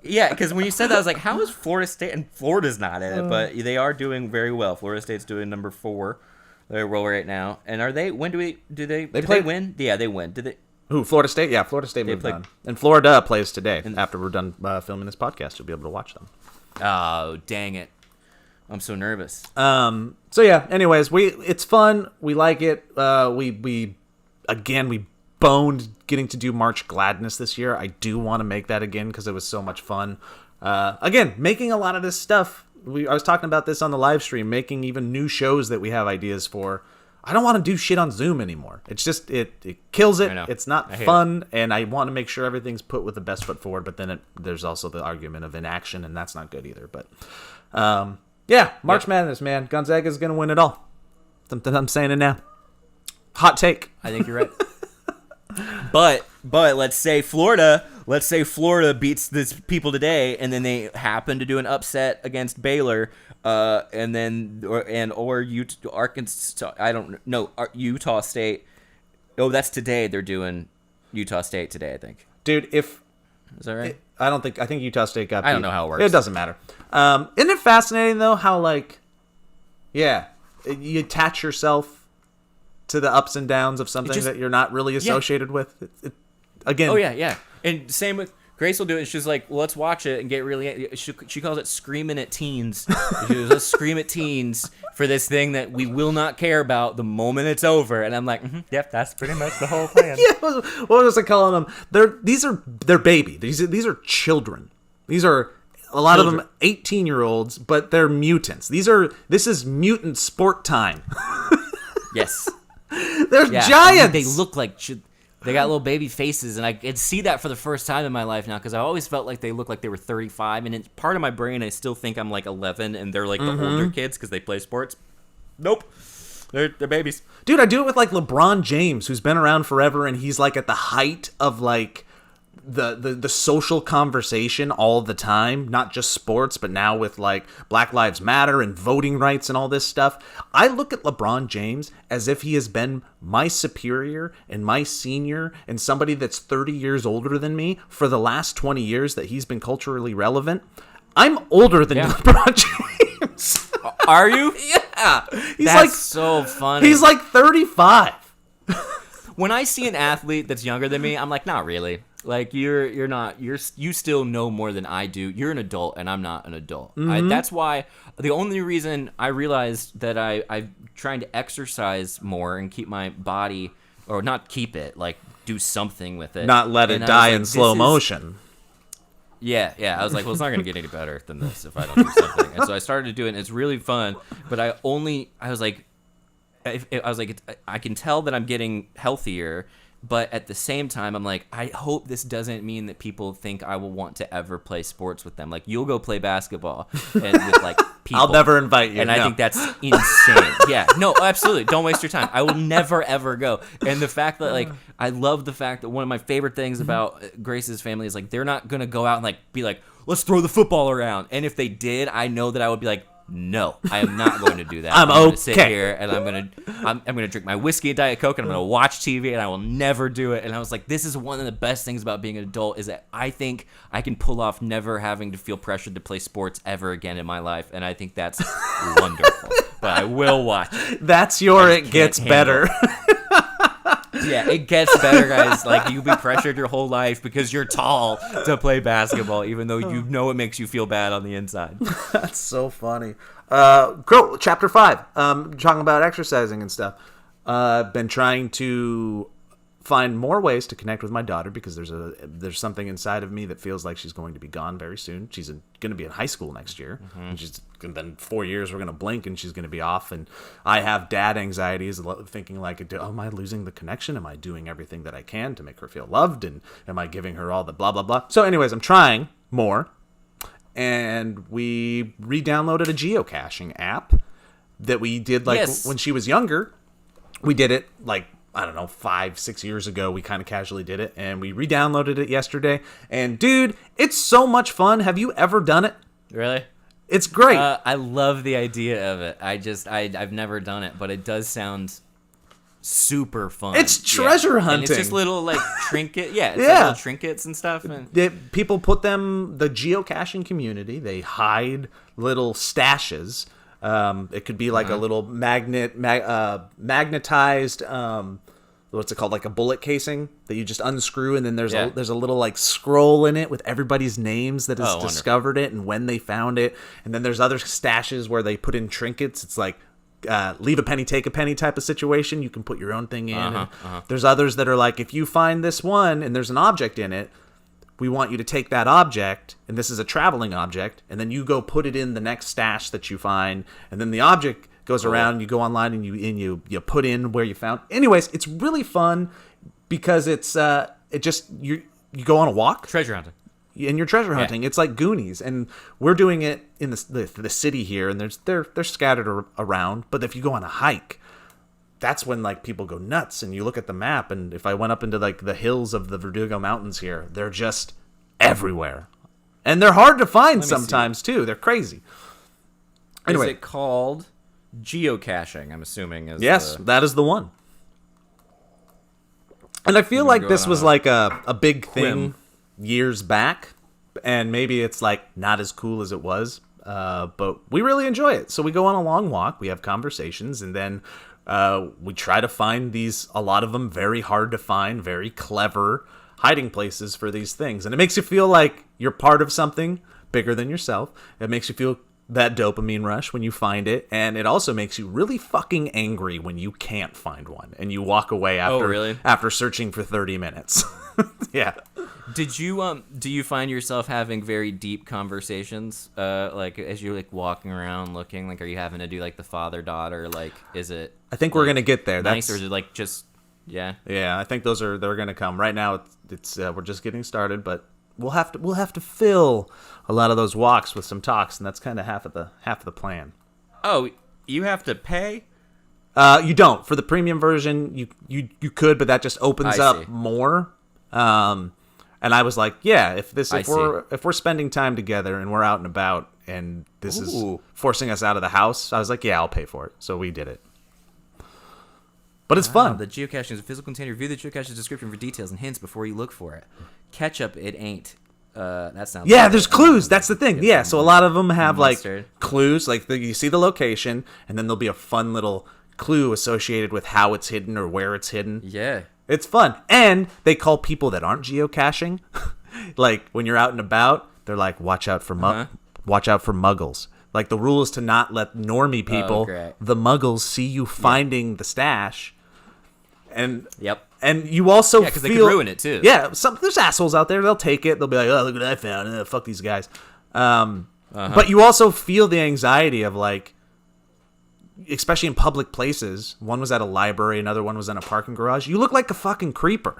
Yeah, because when you said that, I was like, "How is Florida State?" And Florida's not in it, but they are doing very well. Florida State's doing number 4. They're roll right now. And are they? When do they win? Yeah, they win. Did they? Who? Florida State? Yeah, Florida State moved on. And Florida plays today. After we're done filming this podcast, you'll be able to watch them. Oh, dang it! I'm so nervous. So yeah, anyways, it's fun. We like it. We boned getting to do March Gladness this year. I do want to make that again because it was so much fun. Again, making a lot of this stuff. I was talking about this on the live stream, making even new shows that we have ideas for. I don't want to do shit on Zoom anymore. It's just, it kills it. It's not fun, and I want to make sure everything's put with the best foot forward, but then there's also the argument of inaction, and that's not good either. But, yeah, March Madness, man. Gonzaga's going to win it all. I'm saying it now. Hot take. I think you're right. But let's say Florida beats these people today, and then they happen to do an upset against Baylor, and then or Utah, Arkansas. I don't know. Utah State. Oh, that's today. They're doing Utah State today, I think. Dude, is that right? I think Utah State got beat. I don't know how it works. It doesn't matter. Isn't it fascinating though how you attach yourself to the ups and downs of something that you're not really associated with. Again. Oh yeah. And same with Grace will do it. She's like, well, let's watch it and get really. She calls it screaming at teens. She goes, let's scream at teens for this thing that we will not care about the moment it's over. And I'm like, yep, that's pretty much the whole plan. Yeah. What was I calling them? They're baby. These are children. These are a lot of them 18-year-olds, but they're mutants. This is mutant sport time. Yes. They're giants. I mean, they look like they got little baby faces, and I could see that for the first time in my life now because I always felt like they looked like they were 35, and it's part of my brain I still think I'm like 11, and they're like the older kids because they play sports. Nope, they're babies. Dude, I do it with like LeBron James, who's been around forever, and he's like at the height of like the social conversation all the time, not just sports, but now with like Black Lives Matter and voting rights and all this stuff. I look at LeBron James as if he has been my superior and my senior and somebody that's 30 years older than me for the last 20 years that he's been culturally relevant. I'm older than LeBron James. Are you? Yeah. That's so funny. He's like 35. When I see an athlete that's younger than me, I'm like, not really. Like you still know more than I do. You're an adult and I'm not an adult. That's why the only reason I realized that I'm trying to exercise more and keep my body, or not keep it, like do something with it. Not let it die in slow motion. Yeah. I was like, well, it's not going to get any better than this if I don't do something. And so I started to do it, and it's really fun. But I was like, I can tell that I'm getting healthier. But at the same time, I'm like, I hope this doesn't mean that people think I will want to ever play sports with them. Like, you'll go play basketball and with like people. I'll never invite you. And I think that's insane. Yeah, no, absolutely. Don't waste your time. I will never ever go. And the fact that like, I love the fact that one of my favorite things about Grace's family is like, they're not gonna go out and like be like, let's throw the football around. And if they did, I know that I would be like, no, I am not going to do that. I'm going to sit here and I'm going to drink my whiskey and Diet Coke and I'm going to watch TV and I will never do it. And I was like, this is one of the best things about being an adult is that I think I can pull off never having to feel pressured to play sports ever again in my life. And I think that's wonderful. But I will watch it. That's it gets better. Yeah, it gets better, guys. Like, you'll be pressured your whole life because you're tall to play basketball, even though you know it makes you feel bad on the inside. That's so funny. Chapter 5, talking about exercising and stuff. Been trying to find more ways to connect with my daughter because there's something inside of me that feels like she's going to be gone very soon. She's going to be in high school next year. And she's then 4 years we're going to blink and she's going to be off. And I have dad anxieties, thinking like, am I losing the connection? Am I doing everything that I can to make her feel loved? And am I giving her all the blah, blah, blah? So anyways, I'm trying more. And we re-downloaded a geocaching app that we did when she was younger. We did it like I don't know, 5-6 years ago, we kind of casually did it, and we re-downloaded it yesterday. And dude, it's so much fun. Have you ever done it? Really? It's great. I love the idea of it. I've never done it, but it does sound super fun. It's treasure hunting. And it's just little like trinket. Yeah, it's Yeah. like little trinkets and stuff. And People put them, the geocaching community, they hide little stashes. It could be like a little magnetized, what's it called, like a bullet casing that you just unscrew, and then there's a little like scroll in it with everybody's names that has discovered it and when they found it. And then there's other stashes where they put in trinkets. It's like leave a penny, take a penny type of situation. You can put your own thing in. There's others that are like, if you find this one and there's an object in it, we want you to take that object, and this is a traveling object, and then you go put it in the next stash that you find, and then the object goes around, and you go online and you put in where you found. Anyways, it's really fun because it's you go on a walk. treasure hunting. And you're treasure hunting. It's like Goonies, and we're doing it in the city here, and they're scattered around. But if you go on a hike, that's when like people go nuts, and you look at the map, and if I went up into like the hills of the Verdugo Mountains here, they're just everywhere, and they're hard to find sometimes too. They're crazy. Anyway, Is it called geocaching? I'm assuming is that is the one. And I feel like this was like a big thing years back, and maybe it's like not as cool as it was, but we really enjoy it. So we go on a long walk, we have conversations, and then we try to find a lot of them very hard to find, very clever hiding places for these things. And it makes you feel like you're part of something bigger than yourself. It makes you feel that dopamine rush when you find it. And it also makes you really fucking angry when you can't find one and you walk away after searching for 30 minutes. Yeah. Did you do you find yourself having very deep conversations like as you're like walking around looking, like are you having to do like the father-daughter, like is it I think we're going to get there. nice, or is it like just yeah, I think they're going to come. Right now it's we're just getting started, but we'll have to fill a lot of those walks with some talks, and that's kind of half of the plan. Oh, you have to pay? You don't. For the premium version, you could, but that just opens up more. And I was like, yeah, if we're spending time together and we're out and about, and this is forcing us out of the house, I was like, yeah, I'll pay for it. So we did it. But it's fun. The geocaching is a physical container. Review the geocache's description for details and hints before you look for it. Ketchup, it ain't. That sounds. Yeah, there's clues. That's the thing. Yeah, so a lot of them have mustard. Like clues. Like you see the location, and then there'll be a fun little clue associated with how it's hidden or where it's hidden. Yeah. It's fun. And they call people that aren't geocaching, like when you're out and about, they're like, watch out for muggles. Like the rule is to not let normie people, the muggles, see you finding the stash. And and you also because they could ruin it too. Yeah, there's assholes out there. They'll take it. They'll be like, oh, look what I found. Fuck these guys. But you also feel the anxiety of like, especially in public places. One was at a library, another one was in a parking garage. You look like a fucking creeper.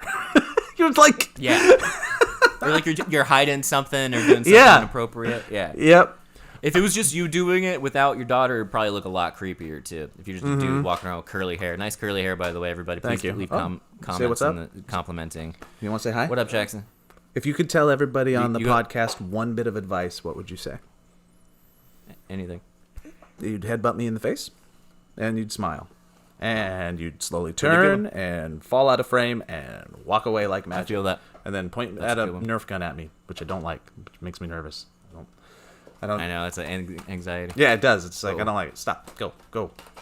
You're like, you're like you're hiding something or doing something inappropriate. Yeah. Yep. If it was just you doing it without your daughter, it'd probably look a lot creepier too. If you're just a dude walking around with curly hair, nice curly hair, by the way, everybody. Please leave comments complimenting. You want to say hi? What up, Jackson? If you could tell everybody on the podcast one bit of advice, what would you say? Anything. You'd headbutt me in the face, and you'd smile, and you'd slowly turn and fall out of frame and walk away like magic. I feel that. And then point at a Nerf gun at me, which I don't like, which makes me nervous. I know, it's an anxiety. Yeah, it does. It's like, I don't like it. Stop. Go.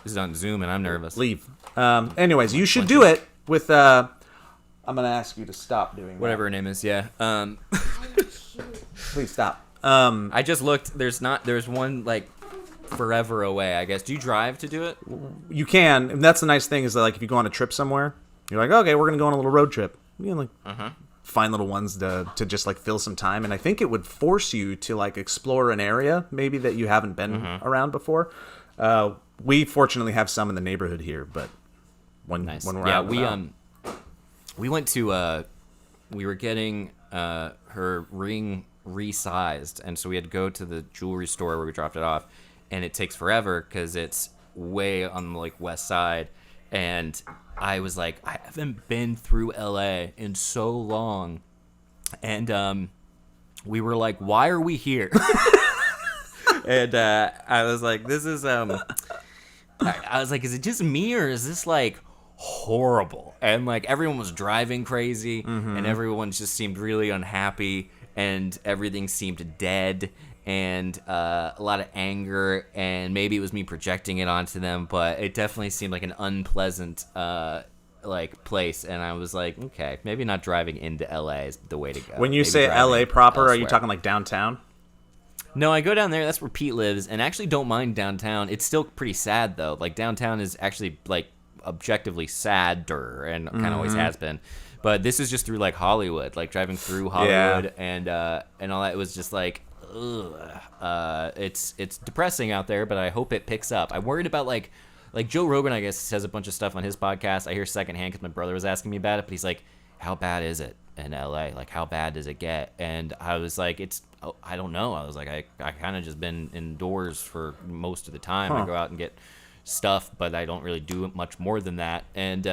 This is on Zoom, and I'm nervous. Leave. Anyways, you should do it with, I'm going to ask you to stop doing whatever her name is, yeah. Please stop. I just looked. There's one, like, forever away, I guess. Do you drive to do it? You can. And that's the nice thing is that, like, if you go on a trip somewhere, you're like, okay, we're going to go on a little road trip. You know, like, find little ones to just like fill some time, and I think it would force you to like explore an area maybe that you haven't been around before. We fortunately have some in the neighborhood here, but when we're out, we went to we were getting her ring resized, and so we had to go to the jewelry store where we dropped it off, and it takes forever because it's way on the like west side. And I was like, I haven't been through LA in so long. And we were like, why are we here? And I was like, this is I was like, is it just me, or is this like horrible? And like everyone was driving crazy, and everyone just seemed really unhappy, and everything seemed dead, and a lot of anger, and maybe it was me projecting it onto them, but it definitely seemed like an unpleasant like place. And I was like, okay, maybe not driving into LA is the way to go. When you Maybe say driving LA proper, are you elsewhere. talking like downtown? No, I go down there. That's where Pete lives, and I actually don't mind downtown. It's still pretty sad though. Like downtown is actually like objectively sadder, and kind of always has been. But this is just through like Hollywood, like driving through Hollywood and all that. It was just like, ugh. It's depressing out there, but I hope it picks up. I'm worried about like Joe Rogan, I guess, says a bunch of stuff on his podcast. I hear secondhand because my brother was asking me about it, but he's like, how bad is it in LA? Like, how bad does it get? And I was like, I don't know. I was like, I kind of just been indoors for most of the time. I go out and get stuff, but I don't really do much more than that. And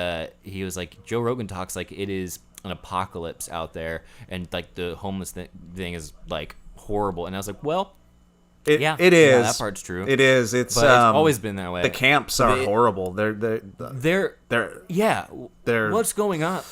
he was like, Joe Rogan talks like it is an apocalypse out there, and like the homeless thing is like horrible. And I was like, well, It is. Yeah, that part's true. It is. It's but it's always been that way. The camps are horrible. They're yeah. They're What's going on?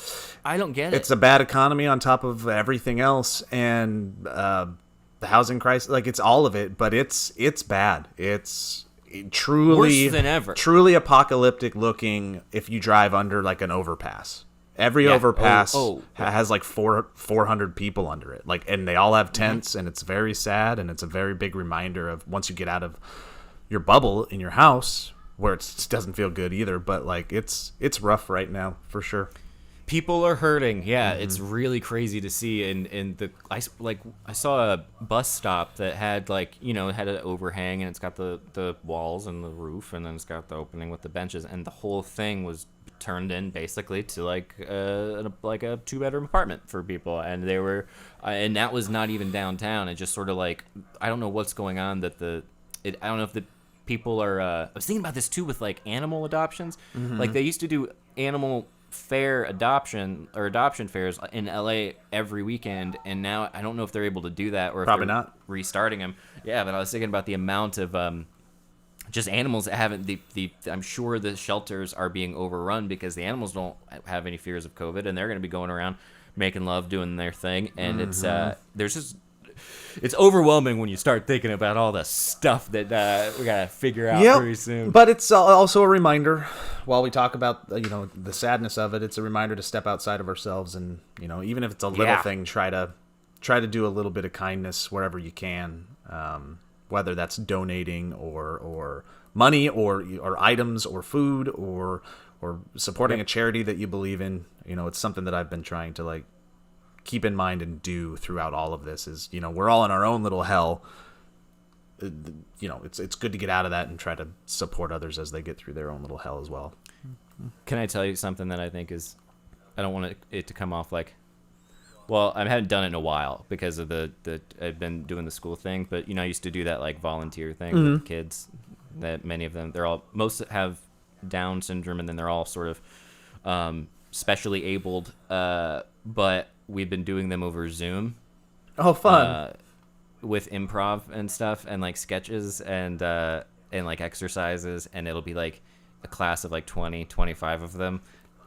I don't get it. It's a bad economy on top of everything else, and the housing crisis. Like, it's all of it, but it's bad. It's truly worse than ever. Truly apocalyptic looking if you drive under like an overpass. Every overpass has like 400 people under it, like, and they all have tents, and it's very sad, and it's a very big reminder of once you get out of your bubble in your house, where it doesn't feel good either. But like it's rough right now for sure. People are hurting. Yeah, it's really crazy to see. And I saw a bus stop that had like, you know, it had an overhang, and it's got the walls and the roof, and then it's got the opening with the benches, and the whole thing was turned in basically to like a 2-bedroom apartment for people, and they were and that was not even downtown. It just sort of like, I don't know what's going on that I don't know if the people are I was thinking about this too with like animal adoptions. Like they used to do animal fair adoption fairs in LA every weekend, and now I don't know if they're able to do that, or if Probably they're not restarting them. Yeah, but I was thinking about the amount of just animals that haven't I'm sure the shelters are being overrun because the animals don't have any fears of COVID, and they're going to be going around making love, doing their thing. And it's overwhelming when you start thinking about all the stuff that we got to figure out pretty soon. But it's also a reminder, while we talk about the sadness of it, it's a reminder to step outside of ourselves, and even if it's a little thing, try to do a little bit of kindness wherever you can. Whether that's donating or money or items or food or supporting a charity that you believe in. It's something that I've been trying to like keep in mind and do throughout all of this. Is we're all in our own little hell. It's good to get out of that and try to support others as they get through their own little hell as well. Can I tell you something that I think is, I don't want it to come off like, well, I haven't done it in a while because of the I've been doing the school thing, but I used to do that like volunteer thing with kids. That many of them, most have Down syndrome, and then they're all sort of specially abled. But we've been doing them over Zoom. Oh, fun! With improv and stuff, and like sketches and like exercises, and it'll be like a class of like 20, 25 of them.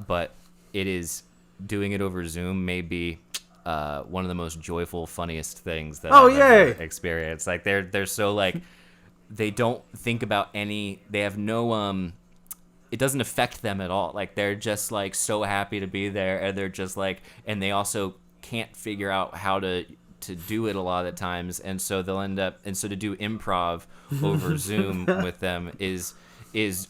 But it is doing it over Zoom may be one of the most joyful, funniest things that I've ever experienced. Like they're so like, they don't think about they have no it doesn't affect them at all. Like they're just like so happy to be there, and they're just like, and they also can't figure out how to do it a lot of the times, and so they'll end up, and so to do improv over Zoom with them is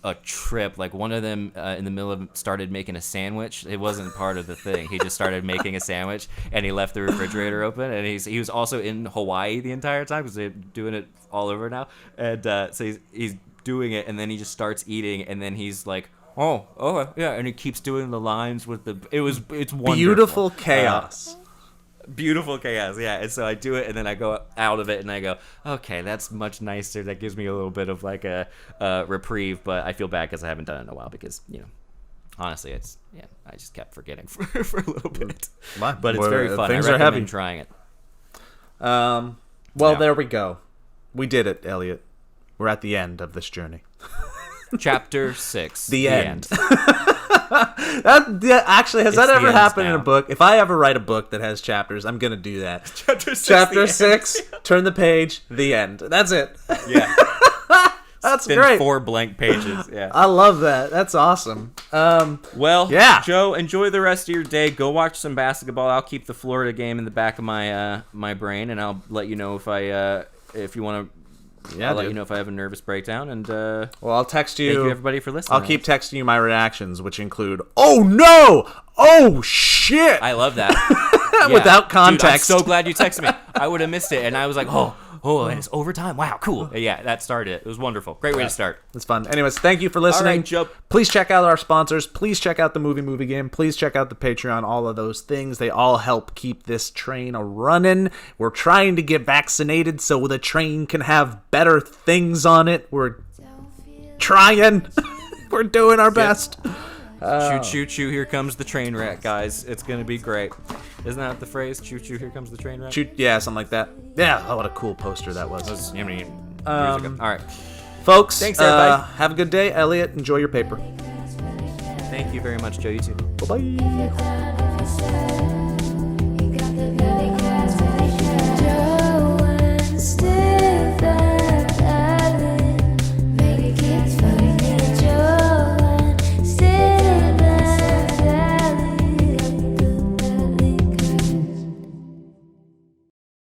a trip. Like one of them in the middle of started making a sandwich. It wasn't part of the thing. He just started making a sandwich, and he left the refrigerator open, and he was also in Hawaii the entire time because they're doing it all over now. And so he's doing it, and then he just starts eating, and then he's like, oh yeah, and he keeps doing the lines with it's wonderful. Beautiful chaos. Beautiful chaos, yeah. And so I do it, and then I go out of it, and I go, okay, that's much nicer. That gives me a little bit of like a reprieve, but I feel bad because I haven't done it in a while because honestly, I just kept forgetting for a little bit. But But it's very fun. Things I are recommend heavy. trying it. Well, Yeah. there we go. We did it, Elliot. We're at the end of this journey. Chapter 6. The end. Actually, has that It's the ever ends happened in a now. book? If I ever write a book that has chapters, I'm gonna do that. Chapter 6. Chapter 6. Turn the page. The end. That's it. Yeah. That's Been great. 4 blank pages. Yeah. I love that. That's awesome. Well, Yeah. Joe, enjoy the rest of your day. Go watch some basketball. I'll keep the Florida game in the back of my my brain, and I'll let you know if you want to. Yeah, I'll let dude. you know if I have a nervous breakdown. And Well, I'll text you. thank you everybody for listening. I'll keep texting you my reactions, which include, "Oh no! Oh shit!" I love that. Without Dude, I'm context. so glad you texted me. I would have missed it, and I was like, oh, and it's overtime. Wow, cool. Yeah, that started it. It was wonderful. Great way to start. It's fun. Anyways, thank you for listening. All right, Joe. Please check out our sponsors. Please check out the movie game. Please check out the Patreon. All of those things. They all help keep this train a-running. We're trying to get vaccinated so the train can have better things on it. We're trying. We're doing our best. Choo choo choo, here comes the train wreck, guys. It's gonna be great. Isn't that the phrase? Choo choo, here comes the train wreck. Shoot, yeah, something like that. Yeah, oh, what a cool poster that was. How many years ago? All right. Folks, Thanks, everybody. have a good day. Elliot, enjoy your paper. Thank you very much, Joe. You too. Bye-bye. If you climb, if you said